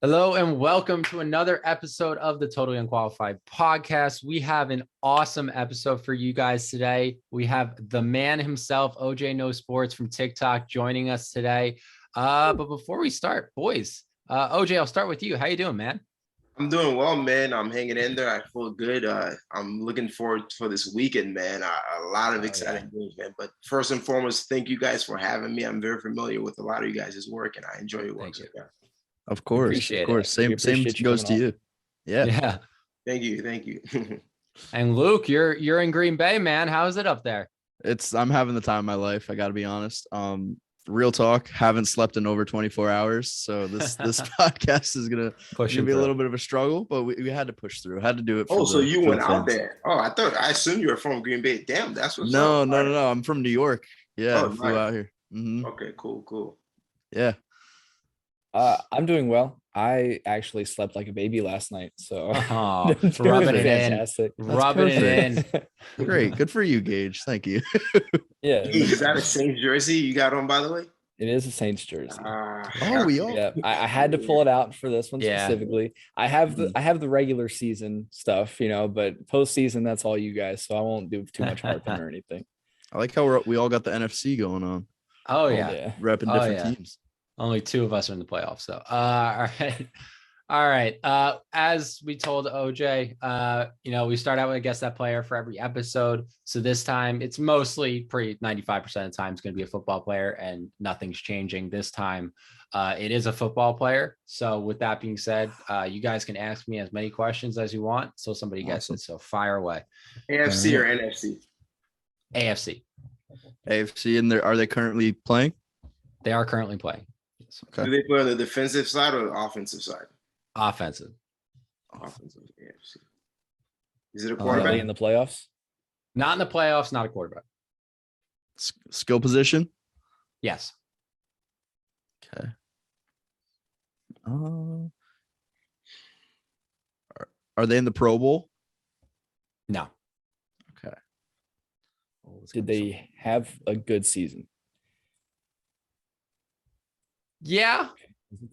Hello and welcome to another episode of the Totally Unqualified podcast. We have an awesome episode for you guys today. We have the man himself, OJ No Sports from TikTok, joining us today. But before we start, boys, OJ, I'll start with you. How you doing, man? I'm doing well, man. I'm hanging in there. I feel good. I'm looking forward for this weekend, man. A lot of exciting news, man. But first and foremost, thank you guys for having me. I'm very familiar with a lot of you guys' work, and I enjoy your work. Thank you. Of course. Same goes to you. Yeah. Thank you. And Luke, you're in Green Bay, man. How is it up there? I'm having the time of my life. I got to be honest. Real talk. Haven't slept in over 24 hours, so this podcast is gonna be a little bit of a struggle, but we had to push through. Had to do it. So you went out there? Oh, I assumed you were from Green Bay. Damn, that's what's up. No. I'm from New York. Yeah, I flew out here. Mm-hmm. Okay, cool. Yeah. I'm doing well. I actually slept like a baby last night, so rubbing it in. Great, good for you, Gage. Thank you. Yeah, is that a Saints jersey you got on, by the way? It is a Saints jersey. We all. Yeah, I had to pull it out for this one specifically. I have the regular season stuff, but postseason that's all you guys, so I won't do too much harping or anything. I like how we all got the NFC going on. Oh yeah, repping different teams. Only two of us are in the playoffs. So, all right. As we told OJ, we start out with a guess that player for every episode. So this time it's mostly 95% of the time it's going to be a football player and nothing's changing. This time it is a football player. So with that being said, you guys can ask me as many questions as you want. So somebody gets it. So fire away. AFC or NFC? AFC. AFC. And are they currently playing? They are currently playing. Okay. Do they play on the defensive side or the offensive side? Offensive. AFC. Is it a quarterback in the playoffs? Not in the playoffs. Not a quarterback. Skill position? Yes. Okay. Are they in the Pro Bowl? No. Okay. Did they have a good season? Yeah.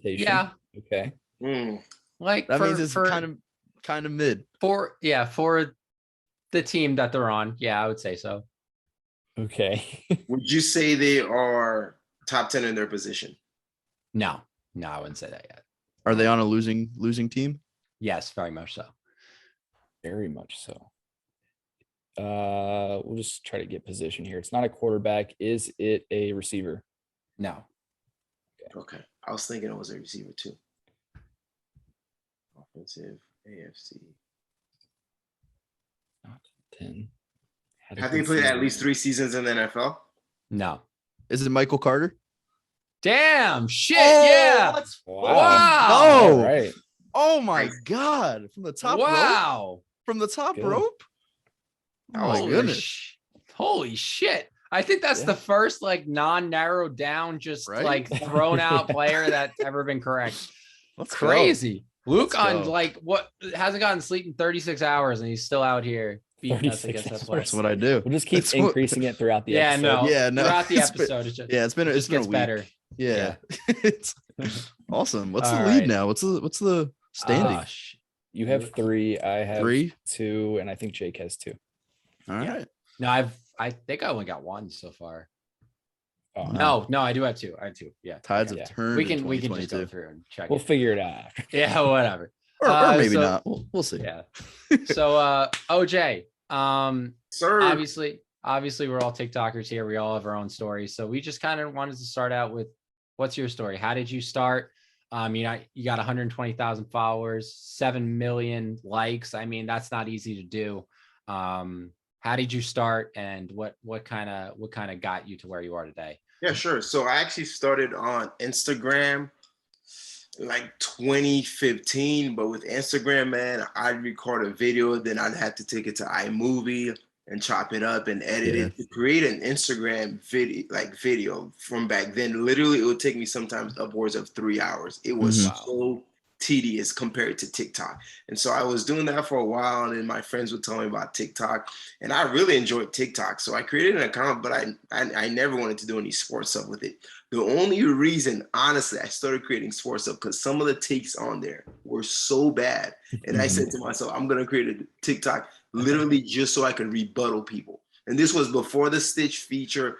Yeah. Okay. Like that means it's kind of mid. For the team that they're on. Yeah, I would say so. Okay. Would you say they are top 10 in their position? No, I wouldn't say that yet. Are they on a losing team? Yes, very much so. Very much so. We'll just try to get position here. It's not a quarterback. Is it a receiver? No. Okay. I was thinking it was a receiver too. Offensive, AFC. Not 10. Have they played at least 3 seasons in the NFL? No. Is it Michael Carter? Damn, shit, yeah. Wow. Oh, right. Oh my God. From the top rope? From the top rope? Oh my goodness. Holy shit. I think that's the first non-narrowed down, just thrown out player that's ever been correct. That's crazy. Luke on what hasn't gotten sleep in 36 hours and he's still out here beating us against that player. That's what I do. We'll just keep increasing it throughout the episode. No. Throughout the episode, it's been a week. Better. Yeah. It's awesome. What's the lead now? What's the standing? You have 3. I have 3, 2, and I think Jake has 2. All right. No, I think I only got 1 so far. Oh, no, I do have 2. I have 2. Yeah. Tides have turned. We can just go through and check. We'll figure it out. Yeah, whatever. Or maybe not. We'll see. Yeah. So OJ, sir. Obviously we're all TikTokers here. We all have our own stories. So we just kind of wanted to start out with, what's your story? How did you start? You got 120,000 followers, 7 million likes. I mean, that's not easy to do. How did you start, and what kind of got you to where you are today? Yeah, sure. So I actually started on Instagram like 2015, but with Instagram, man, I'd record a video, then I'd have to take it to iMovie and chop it up and edit it to create an Instagram video from back then. Literally, it would take me sometimes upwards of 3 hours. It was so tedious compared to TikTok. And so I was doing that for a while, and then my friends would tell me about TikTok, and I really enjoyed TikTok. So I created an account, but I never wanted to do any sports stuff with it. The only reason, honestly, I started creating sports stuff because some of the takes on there were so bad. And I said to myself, I'm going to create a TikTok literally just so I could rebuttal people. And this was before the Stitch feature,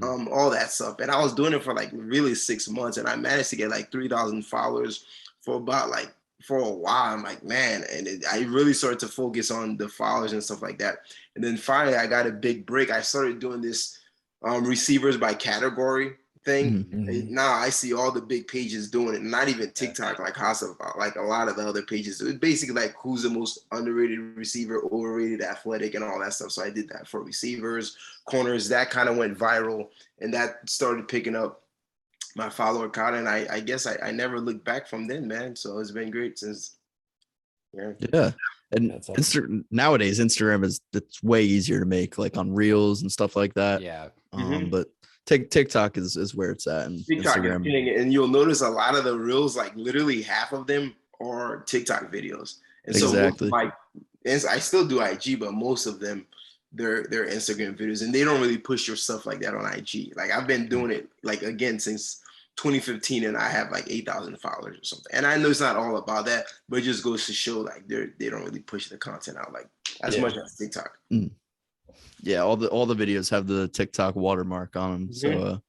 all that stuff. And I was doing it for like really 6 months, and I managed to get like 3,000 followers for a while. I'm like, man, and I really started to focus on the followers and stuff like that. And then finally I got a big break. I started doing this receivers by category thing. Now I see all the big pages doing it, not even TikTok, like a lot of the other pages. It's basically like who's the most underrated receiver, overrated, athletic, and all that stuff. So I did that for receivers, corners. That kind of went viral, and that started picking up my follower count. And I guess I never looked back from then, man. So it's been great since. Yeah. And nowadays Instagram it's way easier to make, like on Reels and stuff like that. Yeah. But TikTok is where it's at, and TikTok Instagram. And you'll notice a lot of the Reels, like literally half of them are TikTok videos. And exactly. So I still do IG, but most of them they're Instagram videos, and they don't really push your stuff like that on IG. Like I've been doing it like again since 2015, and I have like 8,000 followers or something. And I know it's not all about that, but it just goes to show like they don't really push the content out like as much as TikTok. Yeah, all the videos have the TikTok watermark on them. So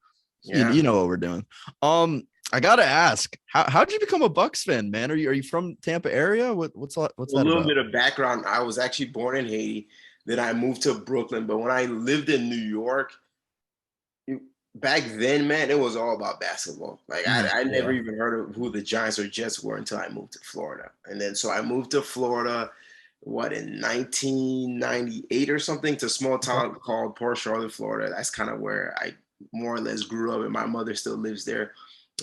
you know what we're doing. I gotta ask, how'd you become a Bucs fan, man? Are you from Tampa area? What's that a little about? Bit of background. I was actually born in Haiti. Then I moved to Brooklyn. But when I lived in New York, back then, man, it was all about basketball. Like I never even heard of who the Giants or Jets were until I moved to Florida. And then so I moved to Florida, in 1998 or something, to a small town called Port Charlotte, Florida. That's kind of where I more or less grew up, and my mother still lives there.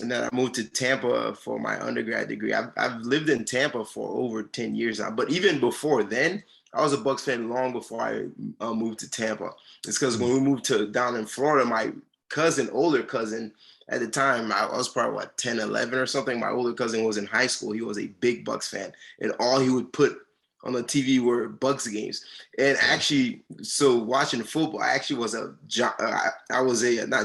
And then I moved to Tampa for my undergrad degree. I've lived in Tampa for over 10 years now. But even before then, I was a Bucs fan long before I moved to Tampa. It's because when we moved down in Florida, my older cousin, at the time, I was probably 10, 11 or something. My older cousin was in high school. He was a big Bucs fan, and all he would put on the TV were Bucs games. And actually, so watching football, I actually was not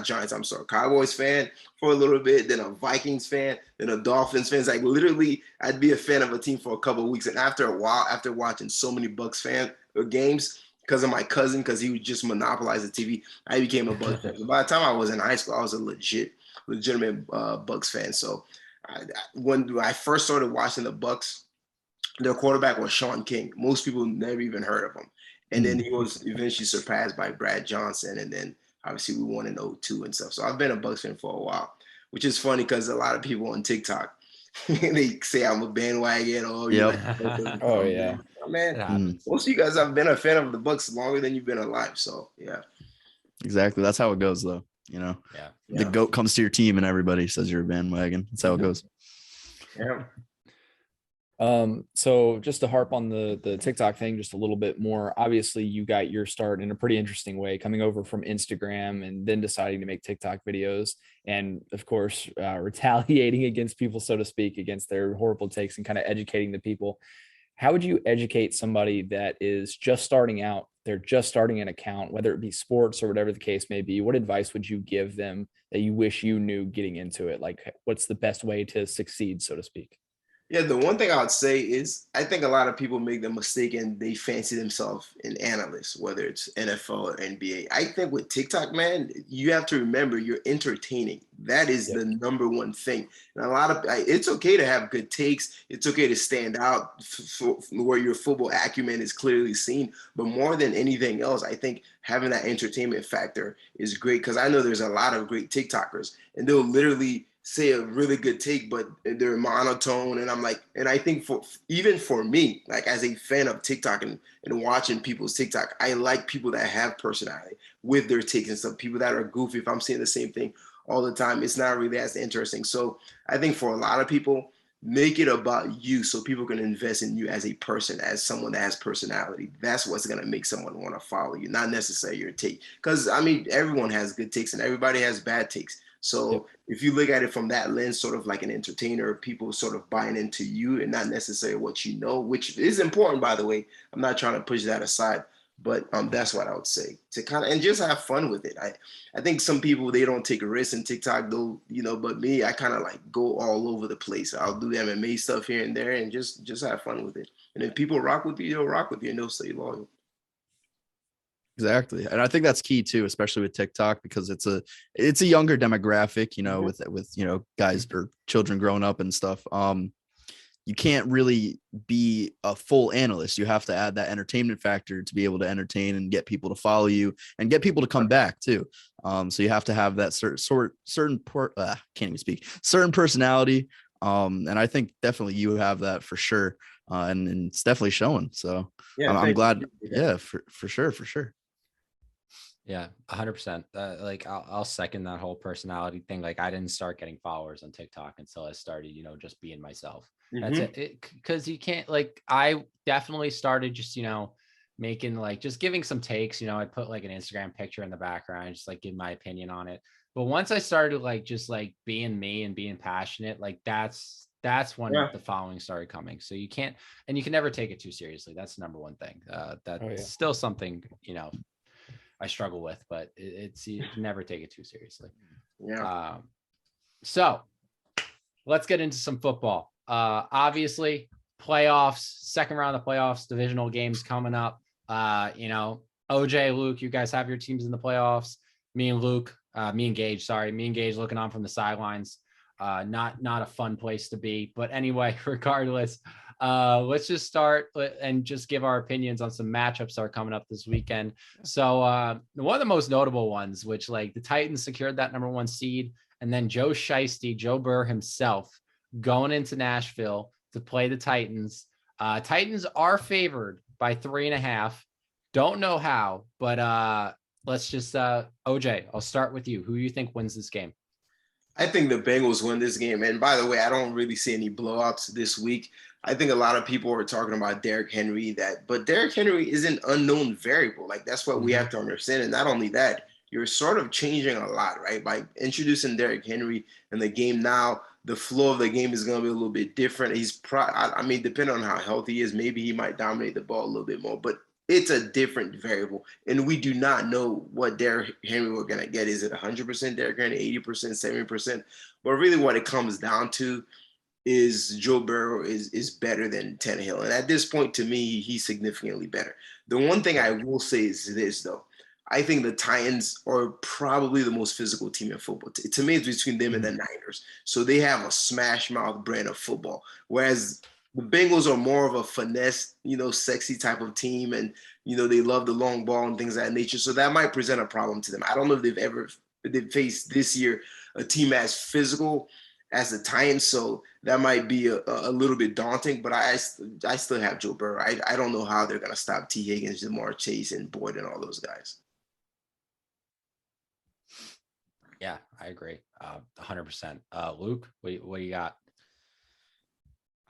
Giants, I'm sorry, Cowboys fan for a little bit, then a Vikings fan, then a Dolphins fan. Like literally, I'd be a fan of a team for a couple of weeks. And after a while, after watching so many Bucs games, because of my cousin, because he would just monopolize the TV, I became a Bucs fan. So by the time I was in high school, I was a legitimate Bucs fan. So when I first started watching the Bucs, their quarterback was Sean King. Most people never even heard of him. And then he was eventually surpassed by Brad Johnson. And then obviously we won in 2002 and stuff. So I've been a Bucs fan for a while, which is funny because a lot of people on TikTok, they say I'm a bandwagon. Oh, yeah. Man, most of you guys have been a fan of the Bucs longer than you've been alive. So, yeah. Exactly. That's how it goes, though. You know, the GOAT comes to your team and everybody says you're a bandwagon. That's how it goes. Yeah. So just to harp on the TikTok thing just a little bit more, obviously you got your start in a pretty interesting way, coming over from Instagram and then deciding to make TikTok videos, and of course retaliating against people, so to speak, against their horrible takes, and kind of educating the people. How would you educate somebody that is just starting out? They're just starting an account, whether it be sports or whatever the case may be. What advice would you give them that you wish you knew getting into it? Like, what's the best way to succeed, so to speak? Yeah, the one thing I would say is I think a lot of people make the mistake and they fancy themselves an analyst, whether it's NFL or NBA. I think with TikTok, man, you have to remember you're entertaining. That is the number one thing. And it's okay to have good takes. It's okay to stand out where your football acumen is clearly seen. But more than anything else, I think having that entertainment factor is great, because I know there's a lot of great TikTokers, and they'll literally say a really good take, but they're monotone. And I'm like, and I think even for me, like as a fan of TikTok and watching people's TikTok, I like people that have personality with their takes and stuff, people that are goofy. If I'm saying the same thing all the time, it's not really as interesting. So I think for a lot of people, make it about you so people can invest in you as a person, as someone that has personality. That's what's going to make someone want to follow you, not necessarily your take. Because, I mean, everyone has good takes and everybody has bad takes. So if you look at it from that lens, sort of like an entertainer, people sort of buying into you and not necessarily what you know, which is important, by the way. I'm not trying to push that aside, but that's what I would say, to kind of, and just have fun with it. I think some people, they don't take a risk in TikTok though, but me, I kind of like go all over the place. I'll do MMA stuff here and there and just have fun with it. And if people rock with you, they'll rock with you and they'll stay loyal. Exactly. And I think that's key too, especially with TikTok, because it's a younger demographic, with guys or children growing up and stuff. You can't really be a full analyst. You have to add that entertainment factor to be able to entertain and get people to follow you and get people to come back too. So you have to have that certain personality. And I think definitely you have that for sure. And it's definitely showing. So I'm glad. Yeah, for sure. Yeah, 100%. Like I'll second that whole personality thing. Like I didn't start getting followers on TikTok until I started, just being myself. That's it. Because you can't, like, I definitely started just, making, like, just giving some takes. I'd put like an Instagram picture in the background, just like give my opinion on it. But once I started like just like being me and being passionate, like that's when the following started coming. So you can never take it too seriously. That's the number one thing. That's still something, I struggle with, but you can never take it too seriously. Yeah. So let's get into some football. Obviously playoffs, second round of playoffs, divisional games coming up. OJ, Luke, you guys have your teams in the playoffs. Me and Gage looking on from the sidelines. Not a fun place to be, but anyway, regardless, let's just start and just give our opinions on some matchups that are coming up this weekend. So one of the most notable ones, which, like, the Titans secured that number 1 seed, and then Joe Burr himself going into Nashville to play the Titans. Titans are favored by 3.5. Don't know how, but let's just OJ, I'll start with you. Who do you think wins this game? I think the Bengals win this game. And by the way, I don't really see any blowouts this week. I think a lot of people are talking about Derrick Henry, but Derrick Henry is an unknown variable. Like, that's what we have to understand. And not only that, you're sort of changing a lot, right? By introducing Derrick Henry in the game now, the flow of the game is going to be a little bit different. He's depending on how healthy he is, maybe he might dominate the ball a little bit more, but it's a different variable. And we do not know what Derrick Henry we're going to get. Is it 100% Derrick Henry, 80%, 70%? But really what it comes down to is Joe Burrow is better than Tannehill. And at this point, to me, he's significantly better. The one thing I will say is this, though. I think the Titans are probably the most physical team in football. To me, it's between them and the Niners. So they have a smash mouth brand of football. Whereas the Bengals are more of a finesse, sexy type of team. And, they love the long ball and things of that nature. So that might present a problem to them. I don't know if they've faced this year a team as physical as the Titans. So that might be a little bit daunting, but I still have Joe Burrow. I don't know how they're going to stop T. Higgins, Jamar Chase, and Boyd and all those guys. Yeah, I agree. 100%. Luke, what do you got?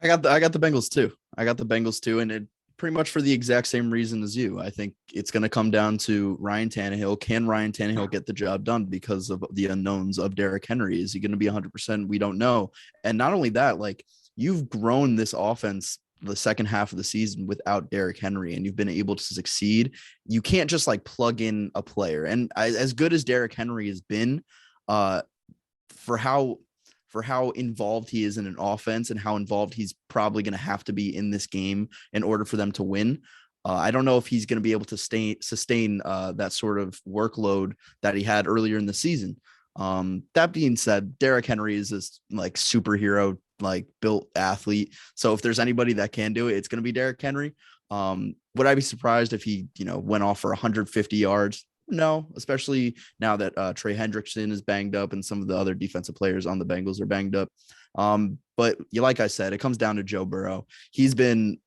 I got the Bengals too. And it pretty much for the exact same reason as you. I think it's going to come down to Ryan Tannehill. Can Ryan Tannehill get the job done because of the unknowns of Derrick Henry? Is he going to be 100%? We don't know. And not only that, like, you've grown this offense the second half of the season without Derrick Henry, and you've been able to succeed. You can't just like plug in a player. And as good as Derrick Henry has been, for how involved he is in an offense and how involved he's probably going to have to be in this game in order for them to win. I don't know if he's going to be able to sustain that sort of workload that he had earlier in the season. That being said, Derrick Henry is this like superhero, like built athlete. So if there's anybody that can do it, it's going to be Derrick Henry. Would I be surprised if he, went off for 150 yards? No, especially now that Trey Hendrickson is banged up and some of the other defensive players on the Bengals are banged up. But like I said, it comes down to Joe Burrow. He's been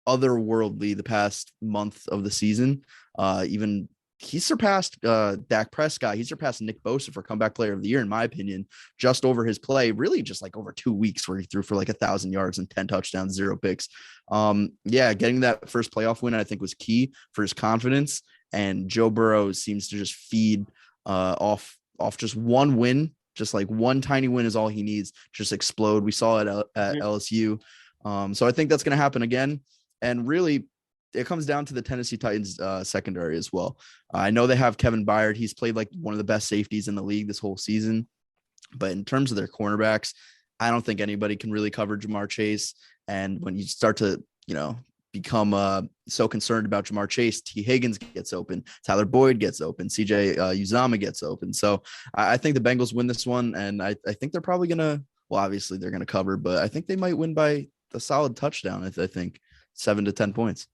otherworldly the past month of the season. Even he surpassed Dak Prescott. He surpassed Nick Bosa for comeback player of the year, in my opinion, just over his play, really just like over 2 weeks where he threw for like 1,000 yards and 10 touchdowns, 0 picks. Getting that first playoff win, I think, was key for his confidence. And Joe Burrow seems to just feed off just one win, Just like one tiny win is all he needs. Just explode. We saw it at LSU. So I think that's going to happen again. And really, it comes down to the Tennessee Titans secondary as well. I know they have Kevin Byard. He's played like one of the best safeties in the league this whole season. But in terms of their cornerbacks, I don't think anybody can really cover Jamar Chase. And when you start to, become so concerned about Jamar Chase, T. Higgins gets open, Tyler Boyd gets open, CJ Uzama gets open. So I think the Bengals win this one. And I think they're probably going to, well, obviously they're going to cover, but I think they might win by a solid touchdown. I think 7 to 10 points.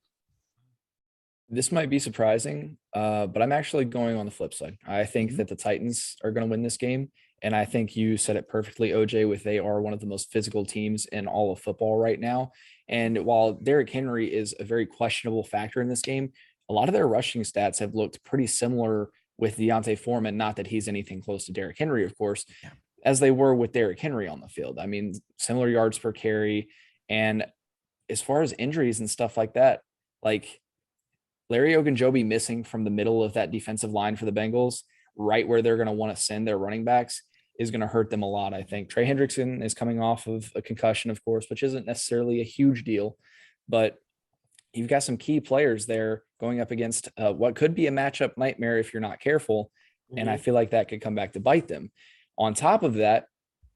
This might be surprising, but I'm actually going on the flip side. I think that the Titans are going to win this game. And I think you said it perfectly, OJ, with they are one of the most physical teams in all of football right now. And while Derrick Henry is a very questionable factor in this game, a lot of their rushing stats have looked pretty similar with Deontay Foreman. Not that he's anything close to Derrick Henry, of course, as they were with Derrick Henry on the field. I mean, similar yards per carry. And as far as injuries and stuff like that, like Larry Ogunjobi missing from the middle of that defensive line for the Bengals, right where they're going to want to send their running backs, is going to hurt them a lot, I think. Trey Hendrickson is coming off of a concussion, of course, which isn't necessarily a huge deal, but you've got some key players there going up against what could be a matchup nightmare if you're not careful. And I feel like that could come back to bite them. On top of that,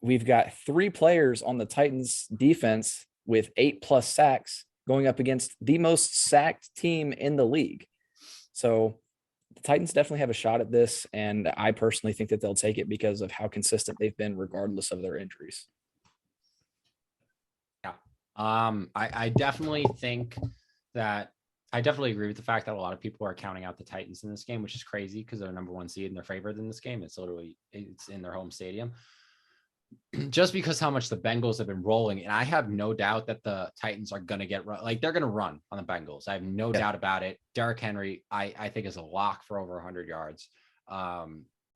we've got 3 players on the Titans defense with 8+ sacks going up against the most sacked team in the league. So the Titans definitely have a shot at this, and I personally think that they'll take it because of how consistent they've been regardless of their injuries. Yeah. I definitely think that I definitely agree with the fact that a lot of people are counting out the Titans in this game, which is crazy because they're number 1 seed and they're favored in this game. It's in their home stadium. Just because how much the Bengals have been rolling. And I have no doubt that the Titans are going to they're going to run on the Bengals. I have no doubt about it. Derrick Henry, I think is a lock for over 100 yards.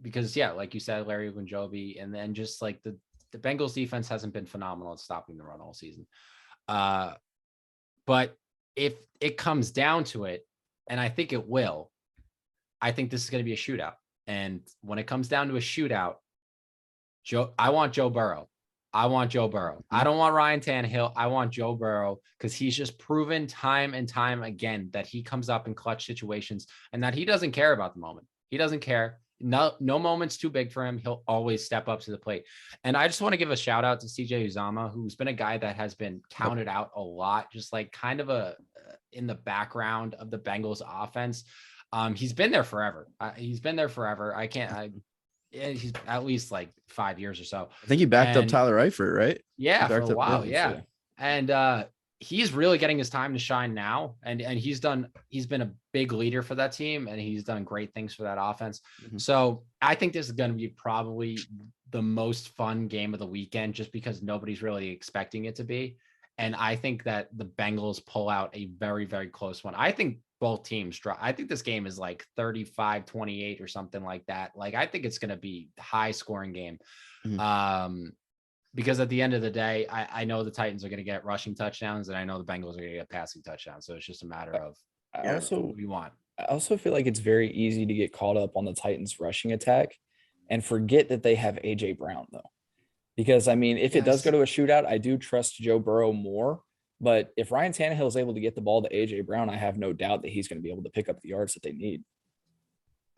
Because like you said, Larry Ogunjobi, and then just like the Bengals defense hasn't been phenomenal at stopping the run all season. But if it comes down to it, and I think it will, I think this is going to be a shootout. And when it comes down to a shootout, I want Joe Burrow. I don't want Ryan Tannehill. I want Joe Burrow because he's just proven time and time again that he comes up in clutch situations and that he doesn't care about the moment. He doesn't care. No moment's too big for him. He'll always step up to the plate. And I just want to give a shout out to CJ Uzama, who's been a guy that has been counted out a lot, just like kind of in the background of the Bengals offense. He's been there forever. He's at least like 5 years or so. I think he backed up Tyler Eifert, right? Yeah, for a while. Yeah. And he's really getting his time to shine now. And he's been a big leader for that team, and he's done great things for that offense. Mm-hmm. So I think this is going to be probably the most fun game of the weekend just because nobody's really expecting it to be. And I think that the Bengals pull out a very, very close one. I think both teams drop. I think this game is like 35-28 or something like that. Like, I think it's going to be a high scoring game. Mm-hmm. Because at the end of the day, I know the Titans are going to get rushing touchdowns and I know the Bengals are going to get passing touchdowns. So it's just a matter of what we want. I also feel like it's very easy to get caught up on the Titans rushing attack and forget that they have AJ Brown though. Because I mean, if it does go to a shootout, I do trust Joe Burrow more. But if Ryan Tannehill is able to get the ball to AJ Brown, I have no doubt that he's going to be able to pick up the yards that they need.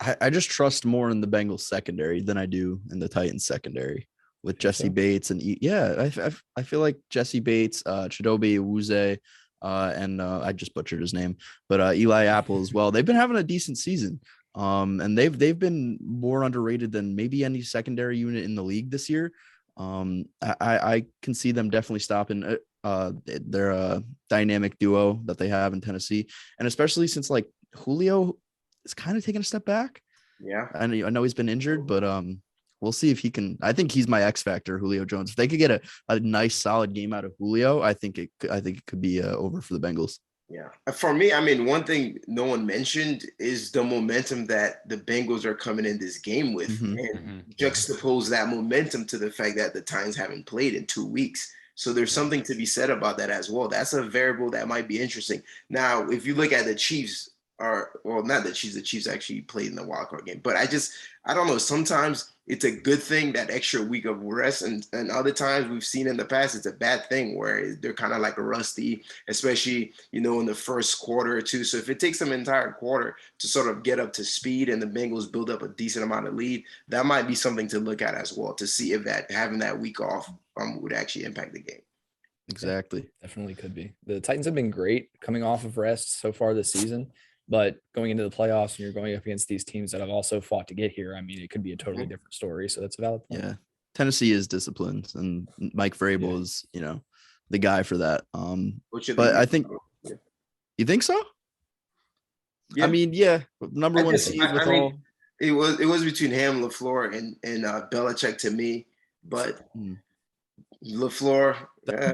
I just trust more in the Bengals secondary than I do in the Titans secondary with Jesse Bates. And I feel like Jesse Bates, Chidobe Awuzie, and I just butchered his name, but Eli Apple as well. They've been having a decent season. And they've been more underrated than maybe any secondary unit in the league this year. I can see them definitely stopping their dynamic duo that they have in Tennessee, and especially since like Julio is kind of taking a step back. Yeah, I know he's been injured, but we'll see if he can. I think he's my X factor, Julio Jones. If they could get a nice solid game out of Julio, I think it could be over for the Bengals. Yeah. For me, I mean, one thing no one mentioned is the momentum that the Bengals are coming in this game with, and juxtapose that momentum to the fact that the Titans haven't played in 2 weeks. So there's something to be said about that as well. That's a variable that might be interesting. Now, if you look at the Chiefs, or well, not that the Chiefs actually played in the wild card game, but I don't know. Sometimes it's a good thing, that extra week of rest, and other times we've seen in the past it's a bad thing where they're kind of like rusty, especially in the first quarter or two. So if it takes them an entire quarter to sort of get up to speed and the Bengals build up a decent amount of lead, that might be something to look at as well, to see if that having that week off would actually impact the game. Exactly. Yeah, definitely could be. The Titans have been great coming off of rest so far this season, but going into the playoffs and you're going up against these teams that have also fought to get here, I mean, it could be a totally different story. So that's a valid point. Yeah. Tennessee is disciplined, and Mike Vrabel is, the guy for that. But I think you think so? Yeah. I mean, number one seed with all. It was between him, LaFleur, and Belichick to me, but LaFleur,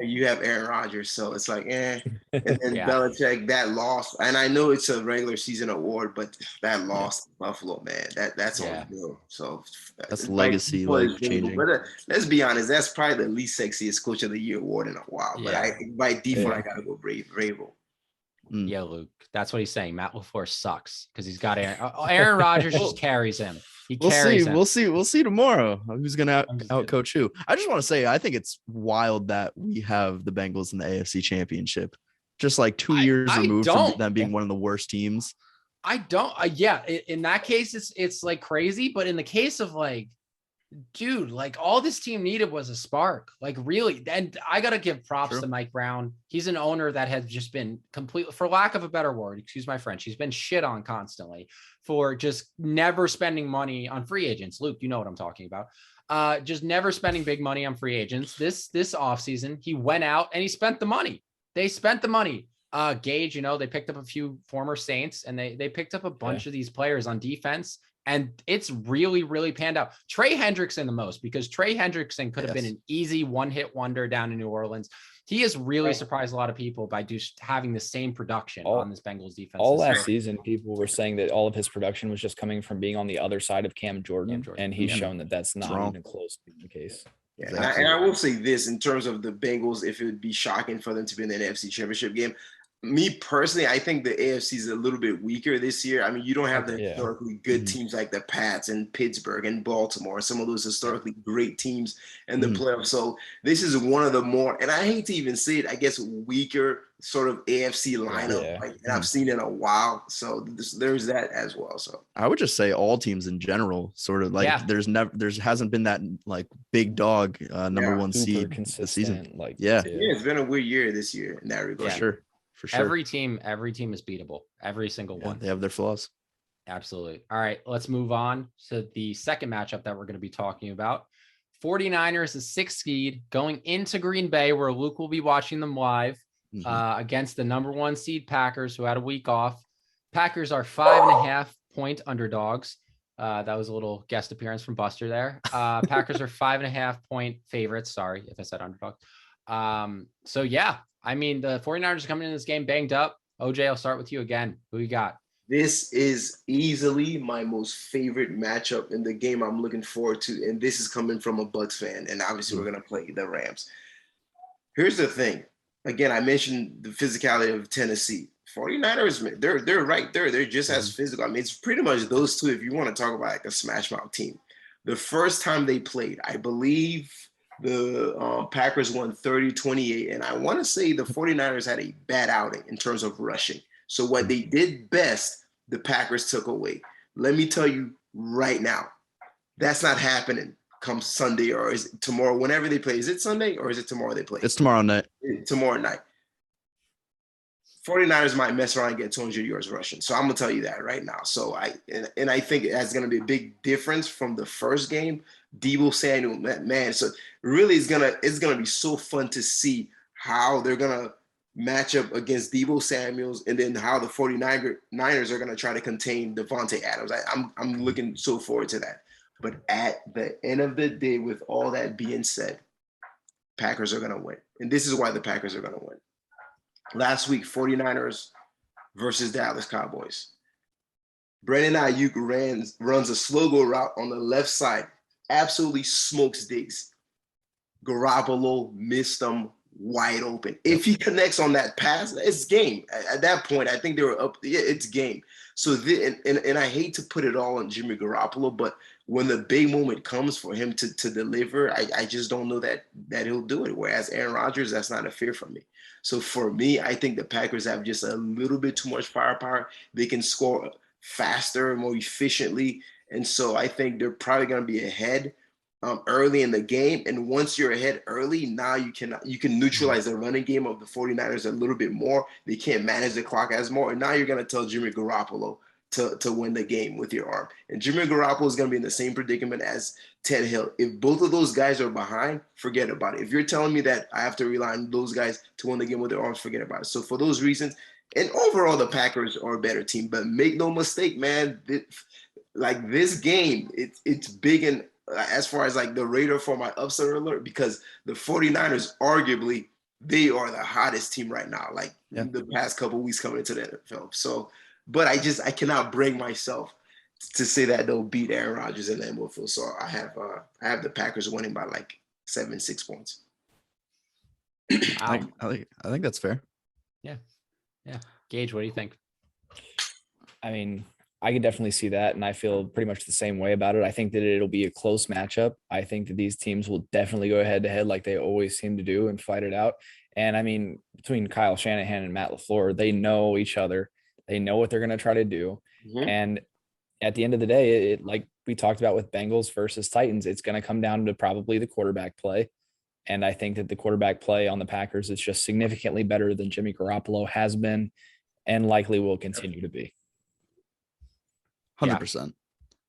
you have Aaron Rodgers, so it's like, And then Belichick, that loss, and I know it's a regular season award, but that loss to Buffalo, man, that's on the bill. So that's legacy, changing. But let's be honest, that's probably the least sexiest Coach of the Year award in a while. Yeah. But by default, I gotta go Vrabel. Yeah, Luke, that's what he's saying. Matt LaFleur sucks because he's got Aaron Rodgers just carries him. We'll see tomorrow who's gonna out coach who. I just want to say, I think it's wild that we have the Bengals in the AFC Championship, just like 2 years removed from them being one of the worst teams. I don't. In that case, it's like crazy. But in the case of dude, all this team needed was a spark, really. And I got to give props to Mike Brown. He's an owner that has just been completely, for lack of a better word, excuse my French, he's been shit on constantly for just never spending money on free agents. Luke, you know what I'm talking about. Just never spending big money on free agents. This offseason, he went out and he spent the money. They spent the money. Gage, they picked up a few former Saints, and they picked up a bunch of these players on defense. And it's really, really panned out. Trey Hendrickson the most, because Trey Hendrickson could have been an easy one-hit wonder down in New Orleans. He has really surprised a lot of people by just having the same production on this Bengals defense. All last season, people were saying that all of his production was just coming from being on the other side of Cam Jordan. And he's shown that that's not even close to being the case. Yeah, and I will say this, in terms of the Bengals, if it would be shocking for them to be in the NFC Championship game, me personally, I think the AFC is a little bit weaker this year. I mean, you don't have the historically good teams like the Pats and Pittsburgh and Baltimore, some of those historically great teams in the playoffs. So this is one of the more, and I hate to even say it, I guess, weaker sort of AFC lineup that I've seen in a while. So there's that as well. So I would just say all teams in general, sort of there hasn't been that big dog number one seed this season. It's been a weird year this year in that regard. For sure. Every team is beatable. Every single one. They have their flaws. Absolutely. All right, let's move on to the second matchup that we're going to be talking about. 49ers, the 6th seed, going into Green Bay, where Luke will be watching them live against the number 1 seed Packers, who had a week off. Packers are 5.5-point underdogs. That was a little guest appearance from Buster there. Packers are 5.5-point favorites. Sorry if I said underdog. So I mean, the 49ers are coming in this game banged up. OJ, I'll start with you again. Who you got? This is easily my most favorite matchup in the game I'm looking forward to. And this is coming from a Bucs fan. And obviously we're going to play the Rams. Here's the thing. Again, I mentioned the physicality of Tennessee. 49ers, they're right there. They're just as physical. I mean, it's pretty much those two if you want to talk about a smash mouth team. The first time they played, I believe – the Packers won 30-28, and I want to say the 49ers had a bad outing in terms of rushing. So what they did best, the Packers took away. Let me tell you right now, that's not happening come Sunday, or is it tomorrow, whenever they play. Is it Sunday or is it tomorrow they play? It's tomorrow night. Tomorrow night. 49ers might mess around and get 200 yards rushing. So I'm going to tell you that right now. So I think that's going to be a big difference from the first game. Deebo Samuel, man. So really it's gonna be so fun to see how they're going to match up against Deebo Samuels, and then how the 49ers are going to try to contain Devontae Adams. I'm looking so forward to that. But at the end of the day, with all that being said, Packers are going to win. And this is why the Packers are going to win. Last week, 49ers versus Dallas Cowboys. Brandon Ayuk runs a slow go route on the left side. Absolutely smokes Diggs. Garoppolo missed them wide open. If he connects on that pass, it's game. At that point, I think they were up. Yeah, it's game. So and I hate to put it all on Jimmy Garoppolo, but when the big moment comes for him to deliver, I just don't know that he'll do it. Whereas Aaron Rodgers, that's not a fear for me. So for me, I think the Packers have just a little bit too much firepower. They can score faster, more efficiently. And so I think they're probably going to be ahead early in the game. And once you're ahead early, now you can neutralize the running game of the 49ers a little bit more. They can't manage the clock as more. And now you're going to tell Jimmy Garoppolo to win the game with your arm. And Jimmy Garoppolo is going to be in the same predicament as Ted Hill. If both of those guys are behind, forget about it. If you're telling me that I have to rely on those guys to win the game with their arms, forget about it. So for those reasons, and overall, the Packers are a better team. But make no mistake, man, like this game, it's big and as far as like the radar for my upset alert, because the 49ers arguably they are the hottest team right now, like the past couple of weeks coming into the NFL. So, but I cannot bring myself to say that they'll beat Aaron Rodgers in Lambeau Field. So I have the Packers winning by like 7-6 points. I think that's fair. Yeah. Gage, what do you think? I mean, I could definitely see that, and I feel pretty much the same way about it. I think that it'll be a close matchup. I think that these teams will definitely go head-to-head like they always seem to do and fight it out. And, I mean, between Kyle Shanahan and Matt LaFleur, they know each other. They know what they're going to try to do. Mm-hmm. And at the end of the day, like we talked about with Bengals versus Titans, it's going to come down to probably the quarterback play. And I think that the quarterback play on the Packers is just significantly better than Jimmy Garoppolo has been and likely will continue to be. 100%.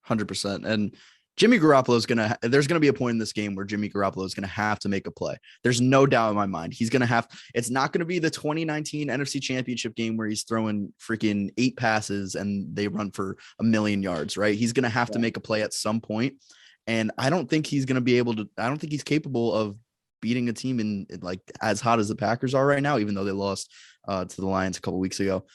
100%. And Jimmy Garoppolo there's going to be a point in this game where Jimmy Garoppolo is going to have to make a play. There's no doubt in my mind. He's going to have, it's not going to be the 2019 NFC Championship game where he's throwing freaking 8 passes and they run for 1,000,000 yards, right? He's going to have to make a play at some point. And I don't think he's going to be able to, I don't think he's capable of beating a team in like as hot as the Packers are right now, even though they lost to the Lions a couple of weeks ago.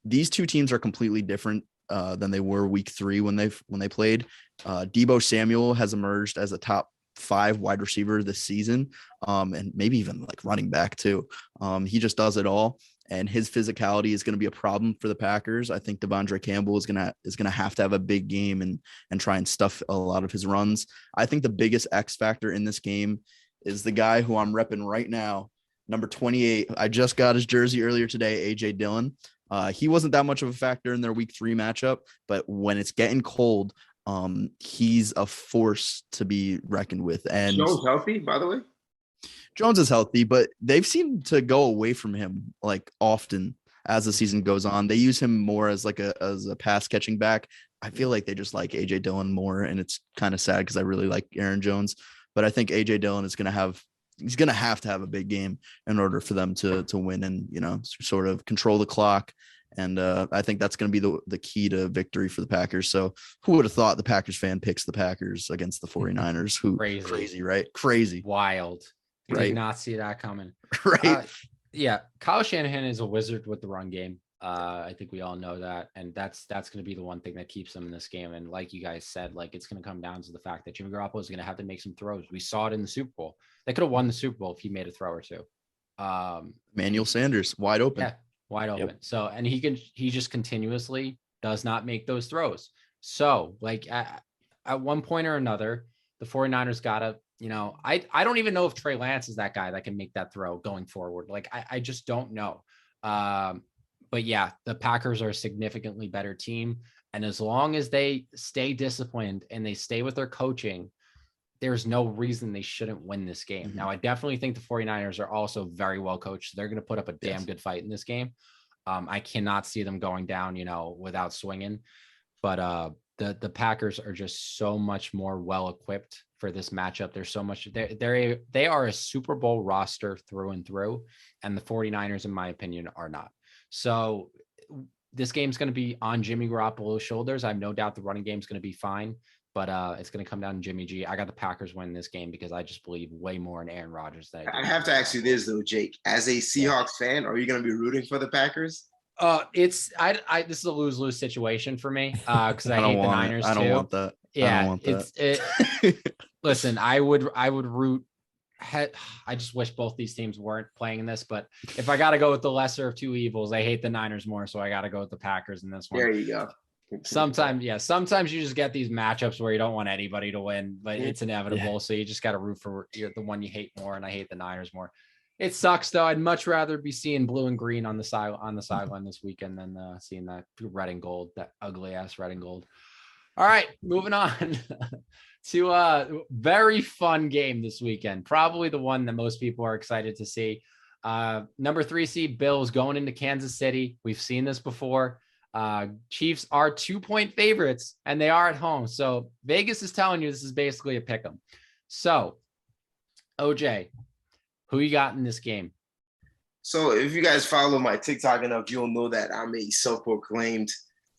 These two teams are completely different than they were week 3 when they played. Deebo Samuel has emerged as a top 5 wide receiver this season, and maybe even like running back too. He just does it all, and his physicality is going to be a problem for the Packers. I think Devondre Campbell is going to have to have a big game and try and stuff a lot of his runs. I think the biggest X factor in this game is the guy who I'm repping right now, number 28. I just got his jersey earlier today, AJ Dillon. He wasn't that much of a factor in their week 3 matchup, but when it's getting cold, he's a force to be reckoned with. And Jones healthy, by the way? Jones is healthy, but they've seemed to go away from him like often as the season goes on. They use him more as like as a pass catching back. I feel like they just like AJ Dillon more, and it's kind of sad because I really like Aaron Jones, but I think AJ Dillon is going to have to have a big game in order for them to win and, sort of control the clock. And I think that's going to be the key to victory for the Packers. So who would have thought the Packers fan picks the Packers against the 49ers? Crazy, right? Crazy. Wild. Right. Did not see that coming. Right. Yeah. Kyle Shanahan is a wizard with the run game. I think we all know that. And that's going to be the one thing that keeps them in this game. And like you guys said, like it's going to come down to the fact that Jimmy Garoppolo is going to have to make some throws. We saw it in the Super Bowl. They could have won the Super Bowl if he made a throw or two. Manuel Sanders, wide open. Yeah, wide open. Yep. So, and he just continuously does not make those throws. So like at one point or another, the 49ers got to, I don't even know if Trey Lance is that guy that can make that throw going forward. Like, I just don't know. But yeah, the Packers are a significantly better team. And as long as they stay disciplined and they stay with their coaching, there's no reason they shouldn't win this game. Mm-hmm. Now, I definitely think the 49ers are also very well coached. They're going to put up a damn good fight in this game. I cannot see them going down, without swinging. But the Packers are just so much more well-equipped for this matchup. There's so much. They are a Super Bowl roster through and through. And the 49ers, in my opinion, are not. So this game's going to be on Jimmy Garoppolo's shoulders. I have no doubt the running game's going to be fine, but it's going to come down to Jimmy G. I got the Packers winning this game because I just believe way more in Aaron Rodgers than I have to ask you this though, Jake. As a Seahawks fan, are you going to be rooting for the Packers? This is a lose-lose situation for me because I hate the Niners too. I don't want that. Yeah, listen, I would root I just wish both these teams weren't playing in this, but if I got to go with the lesser of two evils, I hate the Niners more, so I got to go with the Packers in this one. There you go. Sometimes you just get these matchups where you don't want anybody to win, but it's inevitable. Yeah. So you just got to root for the one you hate more, and I hate the Niners more. It sucks though. I'd much rather be seeing blue and green on the sideline this weekend than seeing that red and gold, that ugly ass red and gold. All right, moving on to a very fun game this weekend. Probably the one that most people are excited to see. Number 3 seed Bills going into Kansas City. We've seen this before. Chiefs are 2-point favorites and they are at home. So Vegas is telling you this is basically a pick 'em. So OJ, who you got in this game? So if you guys follow my TikTok enough, you'll know that I'm a self-proclaimed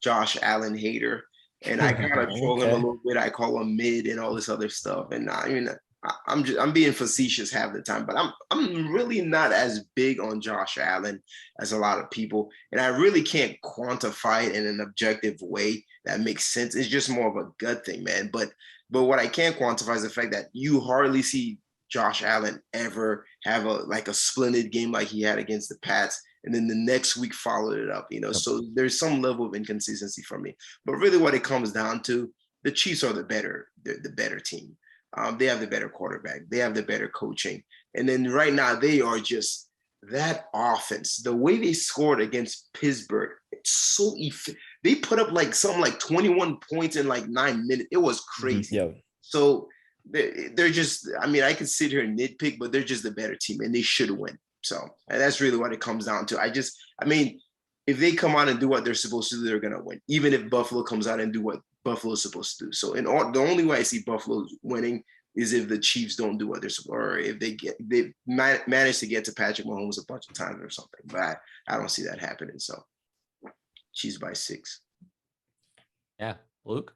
Josh Allen hater. And I kind of troll him a little bit. I call him mid and all this other stuff. And I mean, I'm being facetious half the time, but I'm really not as big on Josh Allen as a lot of people. And I really can't quantify it in an objective way that makes sense. It's just more of a gut thing, man. But what I can quantify is the fact that you hardly see Josh Allen ever have a splendid game like he had against the Pats, and then the next week followed it up, So there's some level of inconsistency from me. But really what it comes down to, the Chiefs are the better team. They have the better quarterback. They have the better coaching. And then right now they are just that offense. The way they scored against Pittsburgh, it's so they put up like 21 points in like 9 minutes. It was crazy. Yeah. So they're just, I mean, I could sit here and nitpick, but they're just the better team and they should win. So, and that's really what it comes down to. I mean, if they come out and do what they're supposed to do, they're going to win. Even if Buffalo comes out and do what Buffalo's supposed to do. So, the only way I see Buffalo winning is if the Chiefs don't do what they're supposed to, or if they manage to get to Patrick Mahomes a bunch of times or something. But I don't see that happening. So, Chiefs by 6. Yeah. Luke?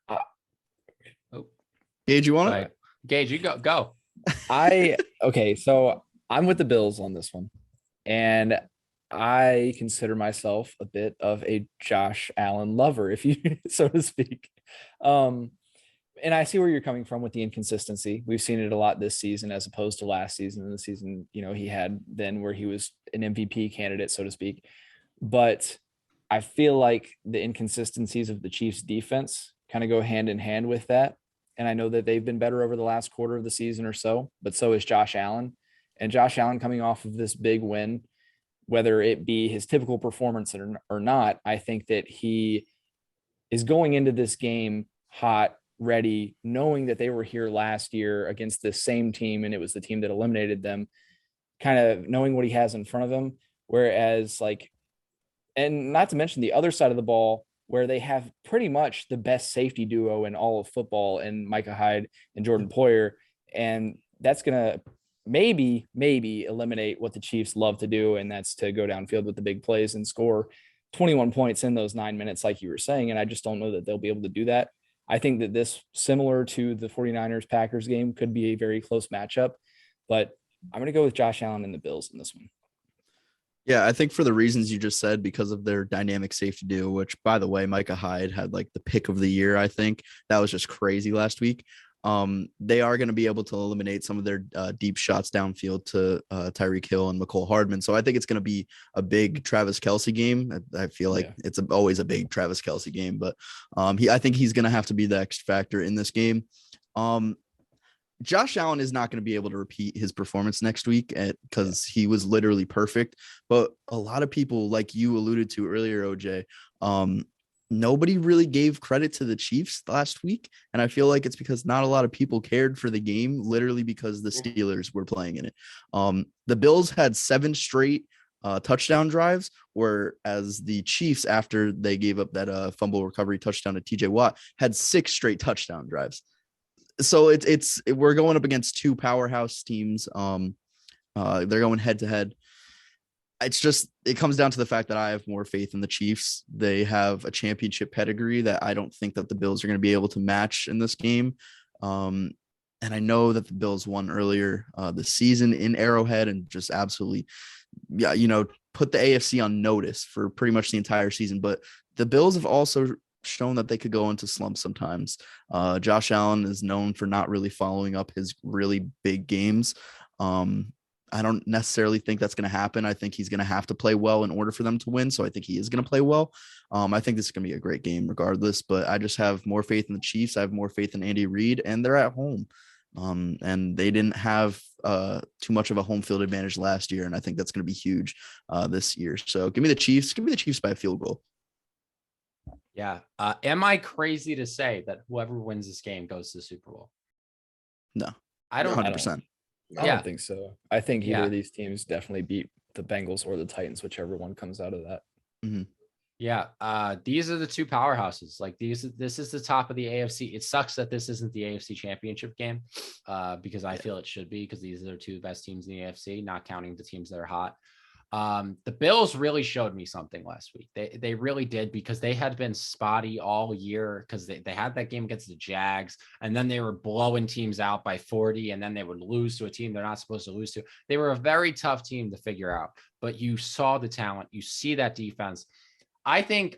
Gage, you want it? Gage, you go. Okay, so I'm with the Bills on this one. And I consider myself a bit of a Josh Allen lover, if you so to speak. And I see where you're coming from with the inconsistency. We've seen it a lot this season as opposed to last season. And the season, he had then where he was an MVP candidate, so to speak. But I feel like the inconsistencies of the Chiefs defense kind of go hand in hand with that. And I know that they've been better over the last quarter of the season or so, but so is Josh Allen. And Josh Allen coming off of this big win, whether it be his typical performance or not, I think that he is going into this game hot, ready, knowing that they were here last year against the same team, and it was the team that eliminated them, kind of knowing what he has in front of him. Whereas and not to mention the other side of the ball, where they have pretty much the best safety duo in all of football in Micah Hyde and Jordan Poyer. And that's going to maybe eliminate what the Chiefs love to do. And that's to go downfield with the big plays and score 21 points in those 9 minutes, like you were saying. And I just don't know that they'll be able to do that. I think that this, similar to the 49ers Packers game, could be a very close matchup, but I'm going to go with Josh Allen and the Bills in this one. Yeah, I think for the reasons you just said, because of their dynamic safety duo, which, by the way, Micah Hyde had like the pick of the year. I think that was just crazy last week. They are going to be able to eliminate some of their deep shots downfield to Tyreek Hill and McCole Hardman. So I think it's going to be a big Travis Kelce game. I feel like it's always a big Travis Kelce game, but I think he's going to have to be the X factor in this game. Josh Allen is not going to be able to repeat his performance next week because he was literally perfect. But a lot of people, like you alluded to earlier, OJ, nobody really gave credit to the Chiefs last week. And I feel like it's because not a lot of people cared for the game, literally because the Steelers were playing in it. The Bills had 7 straight touchdown drives, whereas the Chiefs, after they gave up that fumble recovery touchdown to TJ Watt, had 6 straight touchdown drives. So we're going up against 2 powerhouse teams. They're going head to head. It comes down to the fact that I have more faith in the Chiefs. They have a championship pedigree that I don't think that the Bills are going to be able to match in this game. And I know that the Bills won earlier this season in Arrowhead and just absolutely, put the AFC on notice for pretty much the entire season. But the Bills have also shown that they could go into slumps sometimes. Josh Allen is known for not really following up his really big games. I don't necessarily think that's going to happen. I think he's going to have to play well in order for them to win. So I think he is going to play well. I think this is going to be a great game regardless, but I just have more faith in the Chiefs. I have more faith in Andy Reid, and they're at home. And they didn't have too much of a home field advantage last year. And I think that's going to be huge this year. So give me the Chiefs. Give me the Chiefs by a field goal. Yeah. Am I crazy to say that whoever wins this game goes to the Super Bowl? No. I don't. 100%. I don't think so. I think either of these teams definitely beat the Bengals or the Titans, whichever one comes out of that. Mm-hmm. Yeah. These are the two powerhouses. Like this is the top of the AFC. It sucks that this isn't the AFC championship game because I feel it should be, because these are the two best teams in the AFC, not counting the teams that are hot. The Bills really showed me something last week. They really did, because they had been spotty all year, because they had that game against the Jags, and then they were blowing teams out by 40, and then they would lose to a team they're not supposed to lose to. They were a very tough team to figure out, but you saw the talent, you see that defense. I think,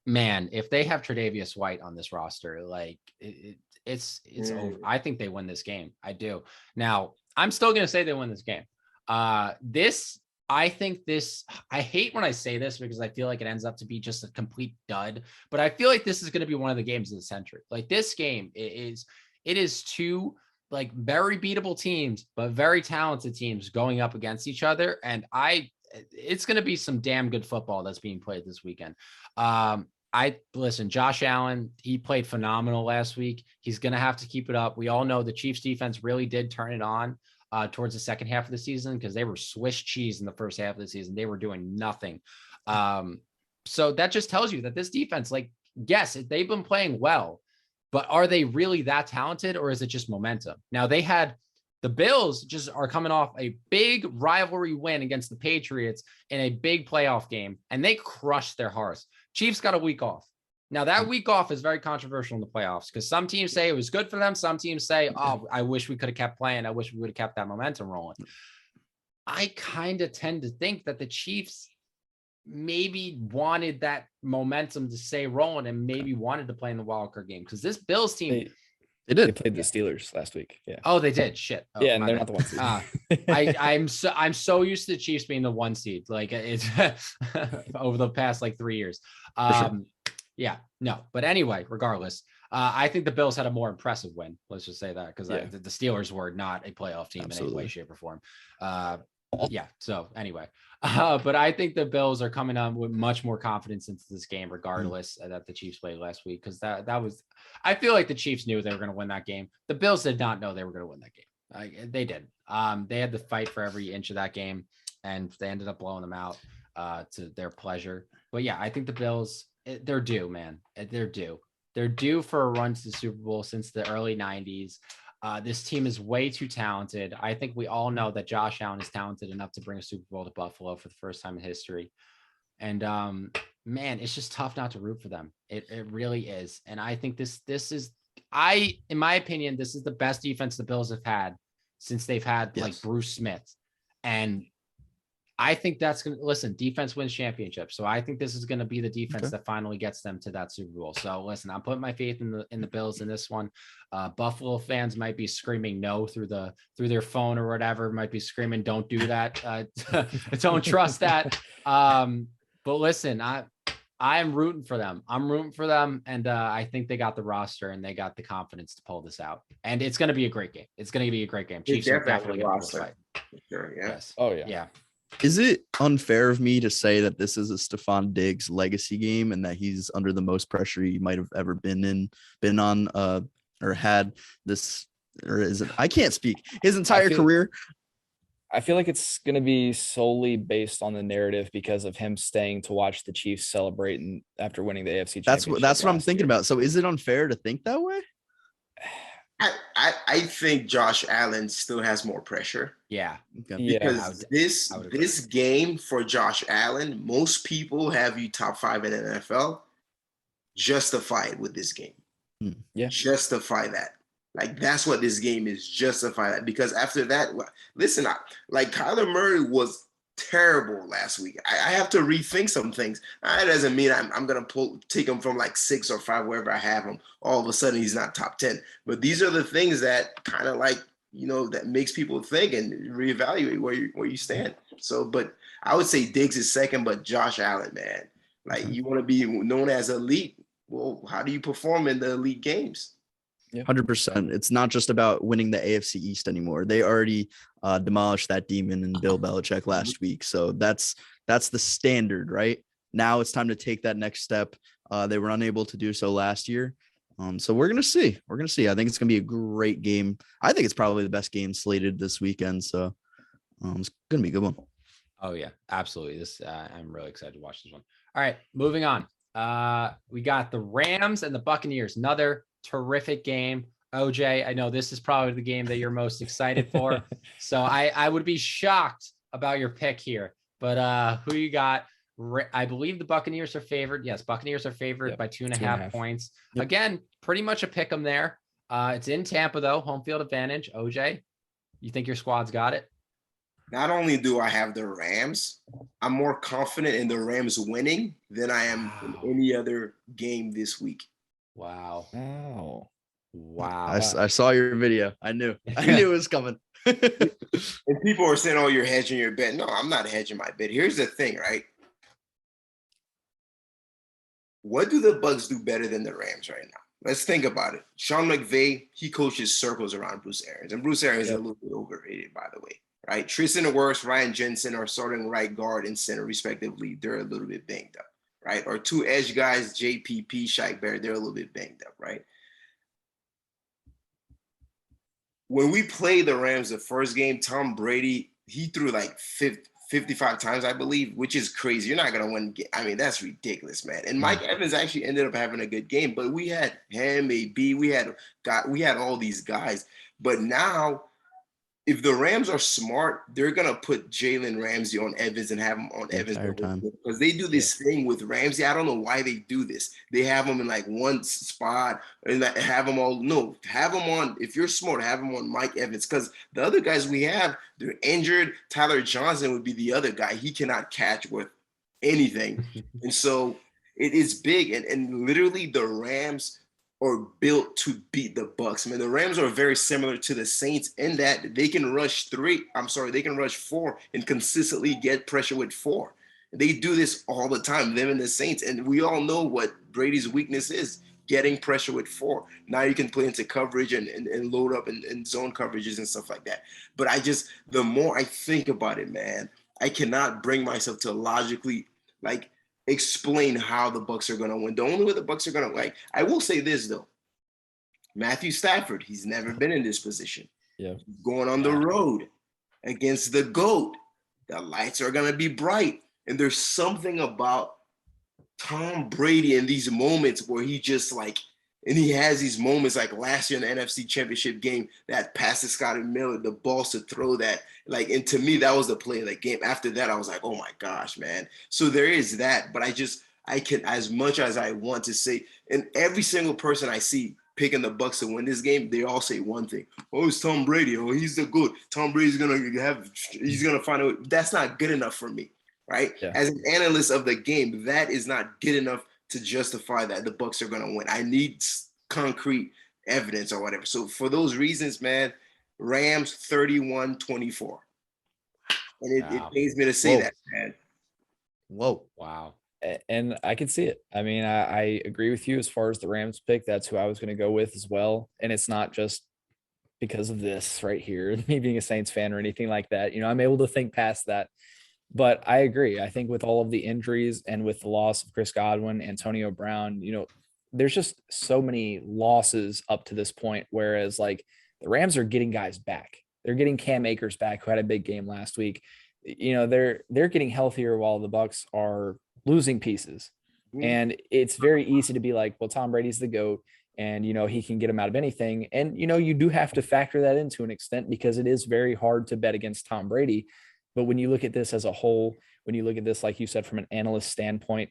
man, if they have Tre'Davious White on this roster, like it's over. I think they win this game. I do. Now, I'm still going to say they win this game. I hate when I say this, because I feel like it ends up to be just a complete dud, but I feel like this is going to be one of the games of the century. Like, this game it is two like very beatable teams, but very talented teams going up against each other. And it's going to be some damn good football that's being played this weekend. Listen, Josh Allen, he played phenomenal last week. He's going to have to keep it up. We all know the Chiefs defense really did turn it on towards the second half of the season, because they were Swiss cheese in the first half of the season. They were doing nothing. So that just tells you that this defense, like, yes, they've been playing well, but are they really that talented, or is it just momentum? Now, the Bills just are coming off a big rivalry win against the Patriots in a big playoff game, and they crushed their hearts. Chiefs got a week off. Now, that week off is very controversial in the playoffs, because some teams say it was good for them. Some teams say, oh, I wish we could have kept playing. I wish we would have kept that momentum rolling. I kind of tend to think that the Chiefs maybe wanted that momentum to stay rolling, and maybe wanted to play in the wild card game, because this Bills team, They played the Steelers last week. Yeah. Oh, they did. Shit. Oh, yeah, and they're not the one seed. I'm so used to the Chiefs being the one seed. Like, it's over the past like 3 years. Sure. Yeah, no. But anyway, regardless, I think the Bills had a more impressive win. Let's just say that, because the Steelers were not a playoff team in any way, shape, or form. Yeah. So anyway, but I think the Bills are coming on with much more confidence into this game, regardless that the Chiefs played last week, because that was, I feel like the Chiefs knew they were going to win that game. The Bills did not know they were going to win that game. They did. They had to fight for every inch of that game, and they ended up blowing them out to their pleasure. But yeah, I think the Bills, they're due, man. They're due. They're due for a run to the Super Bowl since the early 90s. This team is way too talented. I think we all know that Josh Allen is talented enough to bring a Super Bowl to Buffalo for the first time in history. And man, it's just tough not to root for them. It really is. And I think this is, in my opinion, this is the best defense the Bills have had since they've had like Bruce Smith. And I think that's going to, listen, defense wins championships. So I think this is going to be the defense that finally gets them to that Super Bowl. So listen, I'm putting my faith in the Bills in this one. Buffalo fans might be screaming no through their phone or whatever, might be screaming, don't do that. Don't trust that. But listen, I am rooting for them. I'm rooting for them. And I think they got the roster and they got the confidence to pull this out. And it's going to be a great game. It's going to be a great game. Chiefs are definitely going to fight. Sure, yeah. Yes. Oh yeah. Yeah. Is it unfair of me to say that this is a Stephon Diggs legacy game, and that he's under the most pressure he might have ever been on, or had this, or is it? I can't speak. His entire career. I feel like it's going to be solely based on the narrative because of him staying to watch the Chiefs celebrate after winning the AFC Championship. That's what I'm thinking about. So is it unfair to think that way? I think Josh Allen still has more pressure. Yeah. Because this game for Josh Allen, most people have you top 5 in the NFL. Justify it with this game. Yeah. Justify that. Like, that's what this game is. Justify that. Because after that, listen, like Kyler Murray was terrible last week. I have to rethink some things. That doesn't mean I'm going to take him from like 6 or 5, wherever I have him. All of a sudden, he's not top 10. But these are the things that kind of like that makes people think and reevaluate where you stand. So, but I would say Diggs is second, but Josh Allen, man, like you want to be known as elite. Well, how do you perform in the elite games? 100%. It's not just about winning the AFC East anymore. They already demolished that demon in Bill Belichick last week. So that's the standard, right? Now it's time to take that next step. They were unable to do so last year. So we're going to see. We're going to see. I think it's going to be a great game. I think it's probably the best game slated this weekend. So it's going to be a good one. Oh, yeah, absolutely. I'm really excited to watch this one. All right, moving on. We got the Rams and the Buccaneers. Another terrific game. OJ, I know this is probably the game that you're most excited for. So I would be shocked about your pick here. But who you got? I believe the Buccaneers are favored. Yes, Buccaneers are favored by 2.5 points. Yep. Again, pretty much a pick 'em there. It's in Tampa, though. Home field advantage. OJ, you think your squad's got it? Not only do I have the Rams, I'm more confident in the Rams winning than I am in any other game this week. Wow. Oh. Wow. I saw your video. I knew it was coming. And people are saying, oh, you're hedging your bet. No, I'm not hedging my bet. Here's the thing, right? What do the Bucs do better than the Rams right now? Let's think about it. Sean McVay, he coaches circles around Bruce Arians. And Bruce Arians is a little bit overrated, by the way. Right? Tristan Wirfs, Ryan Jensen are starting right guard and center, respectively. They're a little bit banged up, right? Or two edge guys, JPP, Shaq Barrett, they're a little bit banged up, right? When we played the Rams the first game, Tom Brady, he threw like 55 times, I believe, which is crazy. You're not going to win. I mean, that's ridiculous, man. And Mike Evans actually ended up having a good game, but we had him, AB, we had all these guys. But now, if the Rams are smart, they're going to put Jalen Ramsey on Evans and have him on Evans because they do this thing with Ramsey. I don't know why they do this. They have him in like one spot and have them all. No, have him on. If you're smart, have him on Mike Evans because the other guys we have, they're injured. Tyler Johnson would be the other guy. He cannot catch with anything. And so it is big. And literally the Rams are built to beat the Bucs. I mean, the Rams are very similar to the Saints in that they can rush they can rush 4 and consistently get pressure with 4. They do this all the time, them and the Saints. And we all know what Brady's weakness is, getting pressure with 4. Now you can play into coverage and load up and zone coverages and stuff like that. But the more I think about it, man, I cannot bring myself to logically, explain how the Bucs are going to win. The only way the Bucs are going to I will say this though. Matthew Stafford, he's never been in this position. Yeah. Going on the road against the GOAT. The lights are going to be bright. And there's something about Tom Brady in these moments where he just and he has these moments like last year in the NFC Championship game, that pass to Scotty Miller, the balls to throw that. And to me, that was the play of the game. After that, I was like, oh my gosh, man. So there is that. But I can, as much as I want to say, and every single person I see picking the Bucs to win this game, they all say one thing. Oh, it's Tom Brady. Oh, he's the GOAT. Tom Brady's he's going to find a way. That's not good enough for me, right? Yeah. As an analyst of the game, that is not good enough to justify that the Bucs are going to win. I need concrete evidence or whatever. So for those reasons, man, Rams 31-24. And it pains me to say that, man. Whoa. Wow. And I can see it. I mean, I agree with you as far as the Rams pick. That's who I was going to go with as well. And it's not just because of this right here, me being a Saints fan or anything like that. I'm able to think past that. But I agree. I think with all of the injuries and with the loss of Chris Godwin, Antonio Brown, there's just so many losses up to this point. Whereas the Rams are getting guys back. They're getting Cam Akers back, who had a big game last week. They're getting healthier while the Bucs are losing pieces. And it's very easy to be like, well, Tom Brady's the GOAT and, he can get him out of anything. And, you do have to factor that into an extent because it is very hard to bet against Tom Brady. But when you look at this as a whole, when you look at this, like you said, from an analyst standpoint,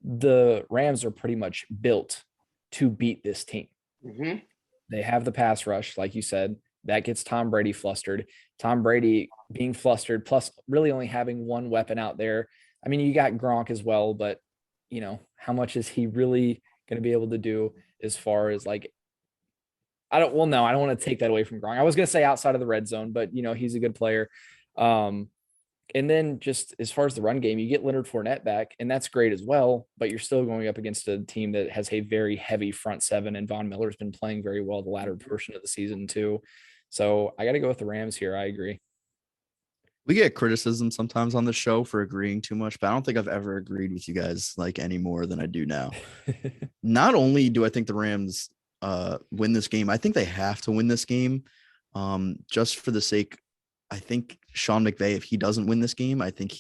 the Rams are pretty much built to beat this team. Mm-hmm. They have the pass rush, like you said, that gets Tom Brady flustered. Tom Brady being flustered, plus really only having one weapon out there. I mean, you got Gronk as well, but, how much is he really going to be able to do as far as I don't want to take that away from Gronk. I was going to say outside of the red zone, but he's a good player. And then just as far as the run game, you get Leonard Fournette back, and that's great as well, but you're still going up against a team that has a very heavy front seven, and Von Miller's been playing very well the latter portion of the season too. So I got to go with the Rams here. I agree. We get criticism sometimes on the show for agreeing too much, but I don't think I've ever agreed with you guys like any more than I do now. Not only do I think the Rams win this game, I think they have to win this game just for the sake. I think Sean McVay, if he doesn't win this game, I think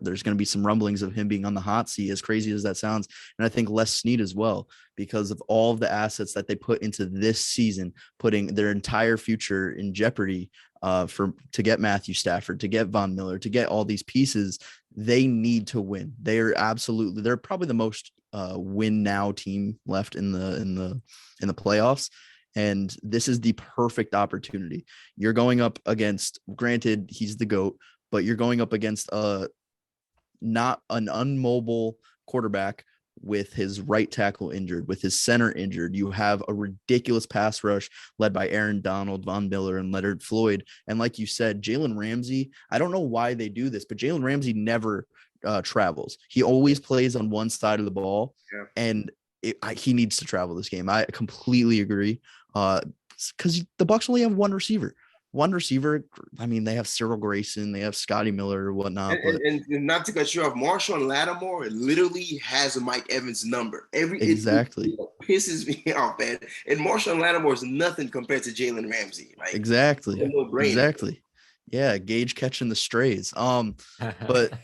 there's going to be some rumblings of him being on the hot seat, as crazy as that sounds. And I think Les Snead as well, because of all of the assets that they put into this season, putting their entire future in jeopardy to get Matthew Stafford, to get Von Miller, to get all these pieces. They need to win. They're probably the most win now team left in the playoffs. And this is the perfect opportunity. You're going up against, granted, he's the GOAT, but you're going up against not an unmobile quarterback with his right tackle injured, with his center injured. You have a ridiculous pass rush led by Aaron Donald, Von Miller, and Leonard Floyd. And like you said, Jalen Ramsey, I don't know why they do this, but Jalen Ramsey never travels. He always plays on one side of the ball, and he needs to travel this game. I completely agree. Because the Bucs only have one receiver. I mean, they have Cyril Grayson, they have Scotty Miller or whatnot. And not to cut you off, Marshawn Lattimore literally has Mike Evans' number. Exactly. It pisses me off, man. And Marshawn Lattimore is nothing compared to Jalen Ramsey. Exactly. Yeah, Gage catching the strays. But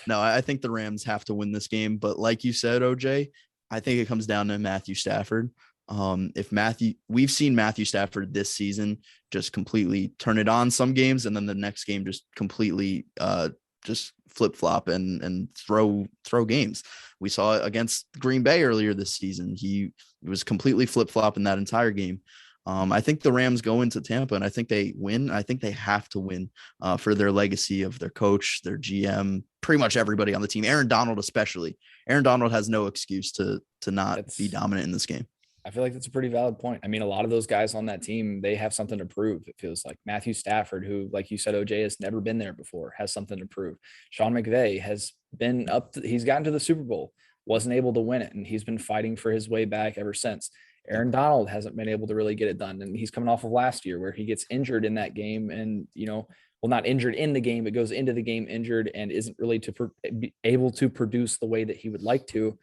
no, I think the Rams have to win this game. But like you said, OJ, I think it comes down to Matthew Stafford. We've seen Matthew Stafford this season just completely turn it on some games, and then the next game just completely just flip flop and throw games. We saw it against Green Bay earlier this season. He was completely flip flop in that entire game. I think the Rams go into Tampa, and I think they win. I think they have to win for their legacy of their coach, their GM, pretty much everybody on the team. Aaron Donald especially. Aaron Donald has no excuse to not be dominant in this game. I feel like that's a pretty valid point. I mean, a lot of those guys on that team, they have something to prove. It feels like Matthew Stafford, who, like you said, OJ, has never been there before, has something to prove. Sean McVay has been he's gotten to the Super Bowl, wasn't able to win it, and he's been fighting for his way back ever since. Aaron Donald hasn't been able to really get it done, and he's coming off of last year where he gets injured in that game, and not injured in the game, but goes into the game injured and isn't really able to produce the way that he would like to.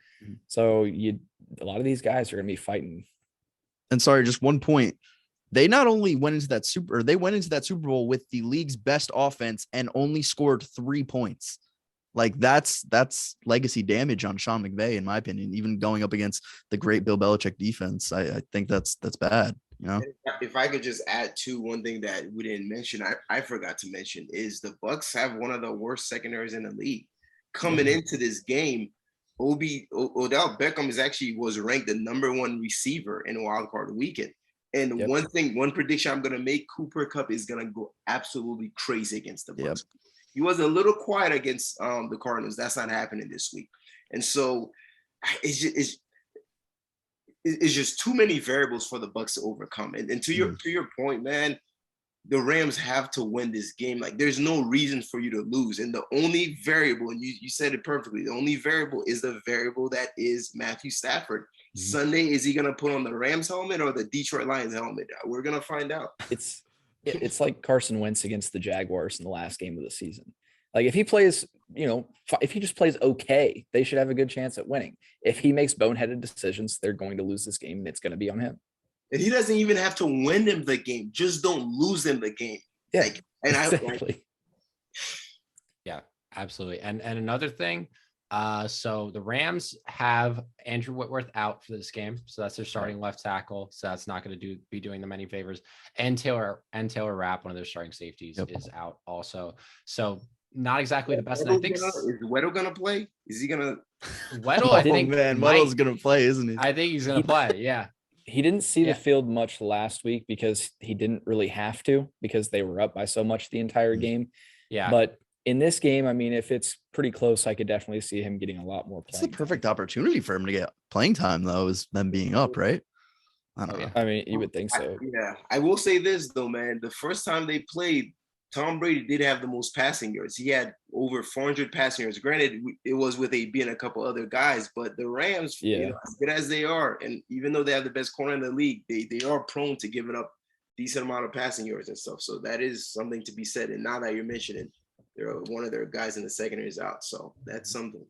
So a lot of these guys are going to be fighting. And sorry, just one point. They not only went into that Super Bowl with the league's best offense and only scored 3 points. Like that's legacy damage on Sean McVay, in my opinion. Even going up against the great Bill Belichick defense, I think that's bad. If I could just add to one thing that we didn't mention, I forgot to mention, is the Bucs have one of the worst secondaries in the league. Coming into this game, Odell Beckham was ranked the number 1 receiver in Wild Card Weekend. And one prediction I'm going to make, Cooper Kupp is going to go absolutely crazy against the Bucs. Yep. He was a little quiet against the Cardinals. That's not happening this week. And so it's just too many variables for the Bucs to overcome. And to your point, man, the Rams have to win this game. Like, there's no reason for you to lose. And the only variable, and you said it perfectly, the only variable is the variable that is Matthew Stafford. Sunday, is he going to put on the Rams helmet or the Detroit Lions helmet? We're going to find out. It's like Carson Wentz against the Jaguars in the last game of the season. Like, if he plays, if he just plays okay, they should have a good chance at winning. If he makes boneheaded decisions, they're going to lose this game, and it's going to be on him. And he doesn't even have to win them the game. Just don't lose them the game. Yeah, exactly. Yeah, absolutely. And another thing, so the Rams have Andrew Whitworth out for this game. So that's their starting left tackle. So that's not going to be doing them any favors. And Taylor Rapp, one of their starting safeties, is out also. So not exactly the best. And I think is Weddle going to play? Is he going to? Weddle, I think Weddle's going to play, isn't he? I think he's going to play. Yeah. He didn't see the field much last week because he didn't really have to, because they were up by so much the entire game. Yeah. But in this game, I mean, if it's pretty close, I could definitely see him getting a lot more playing. It's the perfect opportunity for him to get playing time, though, is them being up, right? I don't know. I mean, you would think so. I will say this though, man. The first time they played, Tom Brady did have the most passing yards. He had over 400 passing yards. Granted, it was with AB and a couple other guys, but the Rams, as good as they are, and even though they have the best corner in the league, they are prone to giving up decent amount of passing yards and stuff. So that is something to be said. And now that you're mentioning, one of their guys in the secondary is out, so that's something.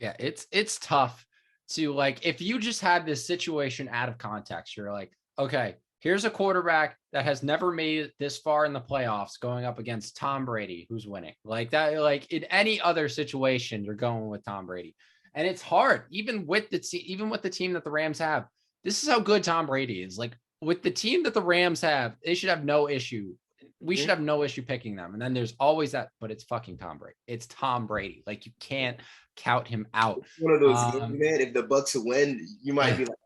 Yeah, it's tough to, like, if you just had this situation out of context, you're like, okay, here's a quarterback that has never made it this far in the playoffs going up against Tom Brady, who's winning. Like that, like in any other situation, you're going with Tom Brady. And it's hard, even with the team that the Rams have. This is how good Tom Brady is. Like with the team that the Rams have, they should have no issue. We should have no issue picking them. And then there's always that, but it's fucking Tom Brady. It's Tom Brady. Like you can't count him out. It's one of those games, man. If the Bucs win, you might be like,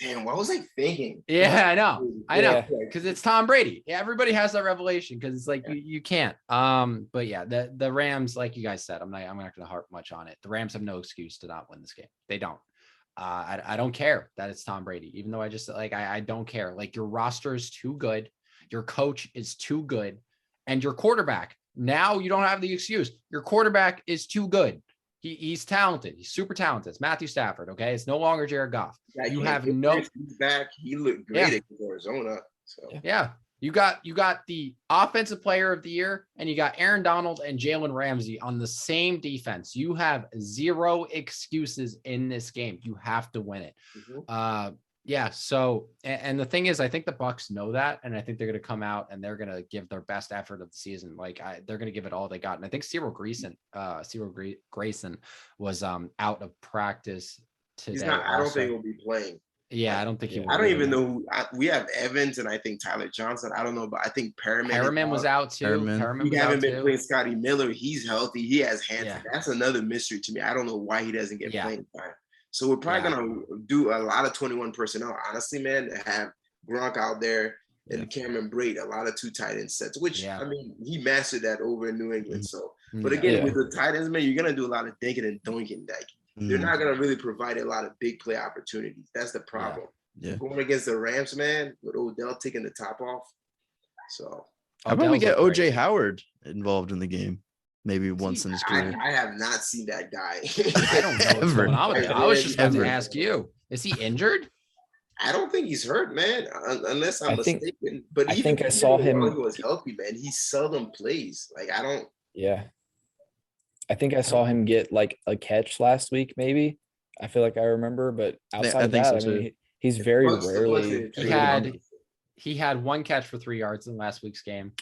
damn, what was I thinking? Yeah, I know. Because it's Tom Brady. Yeah, everybody has that revelation because it's like you can't. But yeah, the Rams, like you guys said, I'm not going to harp much on it. The Rams have no excuse to not win this game. They don't. I don't care that it's Tom Brady, even though I don't care. Like your roster is too good, your coach is too good, and your quarterback. Now you don't have the excuse. Your quarterback is too good. He's talented. He's super talented. It's Matthew Stafford. Okay, it's no longer Jared Goff. Yeah, you have no. He's back. He looked great at Arizona. So yeah, you got the offensive player of the year, and you got Aaron Donald and Jalen Ramsey on the same defense. You have zero excuses in this game. You have to win it. Yeah. So, and the thing is, I think the Bucs know that, and I think they're going to come out and they're going to give their best effort of the season. Like they're going to give it all they got. And I think Cyril Grayson was out of practice today. He's not. I don't think he'll be playing. Yeah, I don't think he will. I don't even know. We have Evans and I think Tyler Johnson. I don't know, but I think Perriman was out too. We haven't been playing Scotty Miller. He's healthy. He has hands. Yeah. That's another mystery to me. I don't know why he doesn't get playing time. So we're probably gonna do a lot of 21 personnel. Honestly, man, to have Gronk out there and Cameron Brate, a lot of 2 tight end sets. Which I mean, he mastered that over in New England. So, but again, with the tight ends, man, you're gonna do a lot of dinking and doinking. Like they're not gonna really provide a lot of big play opportunities. That's the problem. Yeah. Going against the Rams, man, with Odell taking the top off. So how about we get OJ Howard involved in the game? Maybe once in his career. I have not seen that guy. I don't know what's going on with him. I was just about to ask you, is he injured? I don't think he's hurt, man, unless I'm mistaken. But I think I saw him. He was healthy, man. He seldom plays. Like I don't. Yeah, I think I saw him get like a catch last week, maybe. I feel like I remember, but outside of that, I mean, he's very rarely. He had 1 catch for 3 yards in last week's game.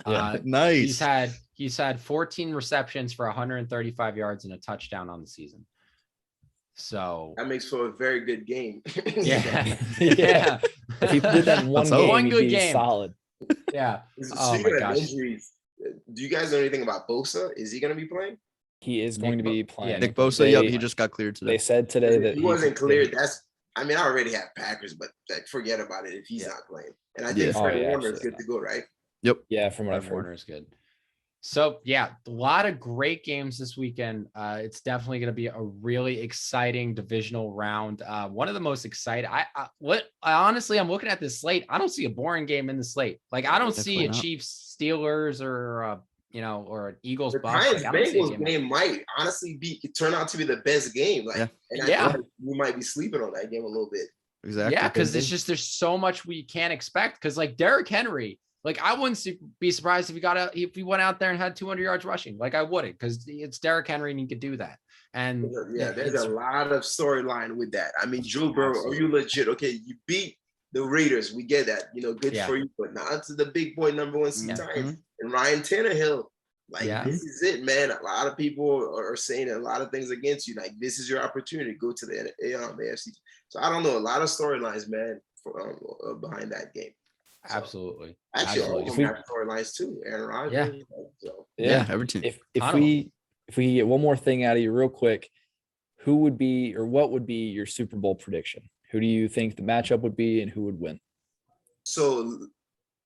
Nice. He's had 14 receptions for 135 yards and a touchdown on the season. So that makes for a very good game. Yeah. If he did that in one game, he'd be solid. Yeah. Oh my gosh. Injuries, do you guys know anything about Bosa? Is he going to be playing? He is going to be playing. Yeah, Nick Bosa. He just got cleared today. They said today that he wasn't cleared. I already have Packers, but forget about it if he's not playing. And I think Fred Warner is good to go, right? Yep. Yeah, from what I've heard. Warner is good. So yeah, a lot of great games this weekend. It's definitely going to be a really exciting divisional round. One of the most exciting. Honestly, I'm looking at this slate. I don't see a boring game in the slate. Like I don't see a Chiefs Steelers or or an Eagles. The Bengals game might honestly turn out to be the best game. Like, we might be sleeping on that game a little bit. Exactly. Yeah, because there's so much we can't expect. Because like Derrick Henry, like I wouldn't be surprised if he went out there and had 200 yards rushing. Like I wouldn't, because it's Derrick Henry and he could do that. And there's a lot of storyline with that. I mean, Joe Burrow, are you legit? Okay, you beat the Raiders. We get that. Good for you. But now to the big boy number 1 seed Titans and Ryan Tannehill. Like this is it, man. A lot of people are saying a lot of things against you. Like this is your opportunity to go to the AFC. So I don't know. A lot lot of storylines, man, behind that game. So, absolutely. Actually, all of them have storylines too. Aaron Rodgers. Every team. If we get one more thing out of you real quick, who would be or what would be your Super Bowl prediction? Who do you think the matchup would be, and who would win? So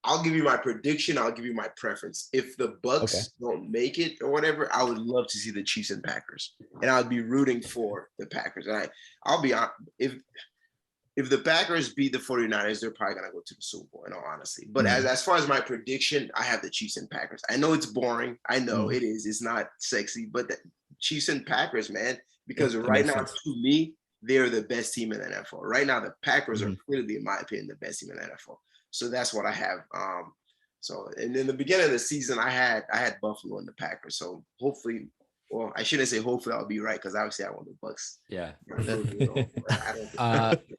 I'll give you my prediction. I'll give you my preference. If the Bucs don't make it or whatever, I would love to see the Chiefs and Packers, and I'd be rooting for the Packers. And I'll be honest, if if the Packers beat the 49ers, they're probably gonna go to the Super Bowl, in all honesty. But as far as my prediction, I have the Chiefs and Packers. I know it's boring. I know it is. It's not sexy, but the Chiefs and Packers, man, because right now, to me, they're the best team in the NFL. Right now, the Packers are clearly, in my opinion, the best team in the NFL. So that's what I have. So, and in the beginning of the season, I had Buffalo and the Packers. So hopefully, well, I shouldn't say hopefully I'll be right, because obviously I want the Bucks. Yeah. I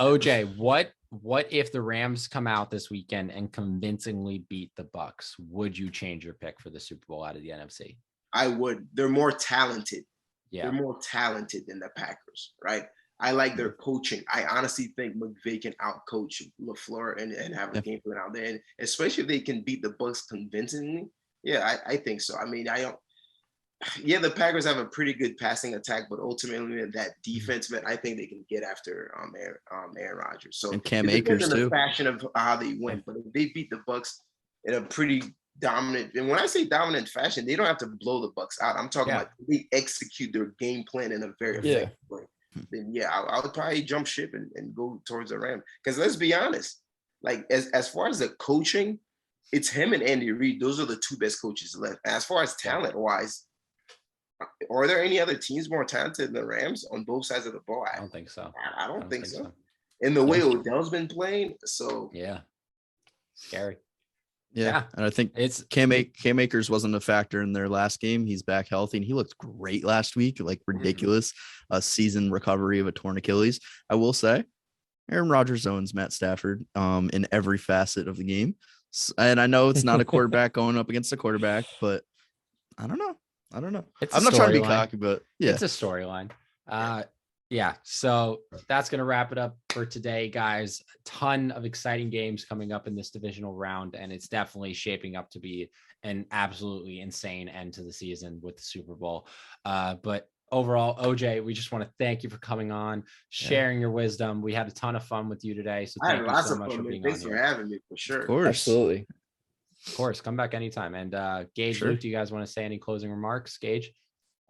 OJ, what if the Rams come out this weekend and convincingly beat the Bucks? Would you change your pick for the Super Bowl out of the NFC? I would. They're more talented. Yeah. They're more talented than the Packers, right? I like their coaching. I honestly think McVay can outcoach LaFleur and have a game plan out there. And especially if they can beat the Bucks convincingly. Yeah, I think so. I mean, the Packers have a pretty good passing attack, but ultimately that defense, man, I think they can get after Aaron Rodgers. So and Cam Akers in the too. fashion of how they win, but if they beat the Bucks in a pretty dominant, and when I say dominant fashion, they don't have to blow the Bucks out. I'm talking about they execute their game plan in a very effective way. Then I would probably jump ship and go towards the Rams. Because let's be honest, like as far as the coaching, it's him and Andy Reid. Those are the two best coaches left. As far as talent wise, are there any other teams more talented than the Rams on both sides of the ball? I don't think so. I don't think so. And the way Odell's been playing, so scary. Yeah, and I think it's Cam Akers wasn't a factor in their last game. He's back healthy, and he looked great last week, like ridiculous. A season recovery of a torn Achilles. I will say, Aaron Rodgers owns Matt Stafford in every facet of the game, and I know it's not a quarterback going up against a quarterback, but I don't know. I'm not trying to be cocky, but it's a storyline. So that's going to wrap it up for today, guys. A ton of exciting games coming up in this divisional round, and it's definitely shaping up to be an absolutely insane end to the season with the Super Bowl. But overall, OJ, we just want to thank you for coming on, sharing your wisdom. We had a ton of fun with you today. So thank you so much for being on here. Thanks for having me, for sure. Of course. Absolutely. Of course. Come back anytime. And Gage, Luke, do you guys want to say any closing remarks? Gage?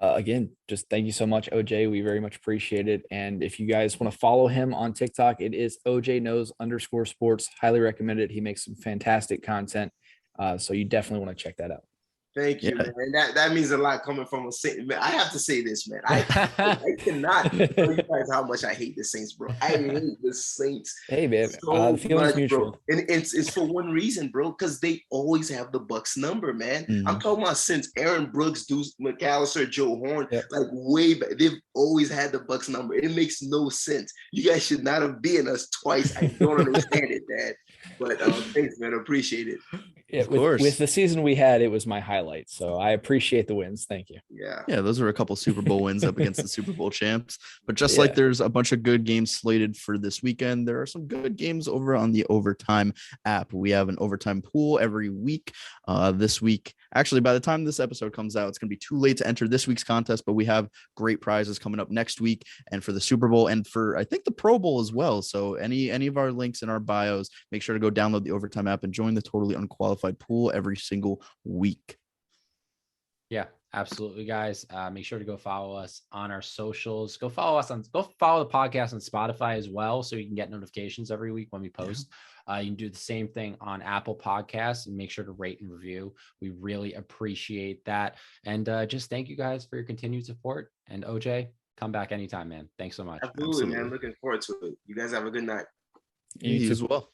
Again, just thank you so much, OJ. We very much appreciate it. And if you guys want to follow him on TikTok, it is OJ_Knows_sports. Highly recommend it. He makes some fantastic content. So you definitely want to check that out. Thank you, man. That means a lot coming from a Saint. Man, I have to say this, man. I cannot tell you guys how much I hate the Saints, bro. I hate the Saints. Hey, man. So the feeling's mutual. Bro. And it's for one reason, bro, because they always have the Bucks number, man. I'm talking about since Aaron Brooks, Deuce McAllister, Joe Horn, like way back. They've always had the Bucks number. It makes no sense. You guys should not have beaten us twice. I don't understand it, Dad. But thanks, man. I appreciate it. Yeah, with the season we had, it was my highlight. So I appreciate the wins. Thank you. Yeah, those were a couple Super Bowl wins up against the Super Bowl champs. But just like there's a bunch of good games slated for this weekend, there are some good games over on the Overtime app. We have an overtime pool every week. This week, actually, by the time this episode comes out, it's going to be too late to enter this week's contest, but we have great prizes coming up next week and for the Super Bowl and for, I think, the Pro Bowl as well. So any of our links in our bios, make sure to go download the Overtime app and join the Totally Unqualified pool every single week. Yeah, absolutely, guys. Make sure to go follow us on our socials. Go follow the podcast on Spotify as well, so you can get notifications every week when we post. You can do the same thing on Apple Podcasts, and make sure to rate and review. We really appreciate that. And just thank you guys for your continued support. And OJ, come back anytime, man. Thanks so much. Absolutely, man. Looking forward to it. You guys have a good night. You as well.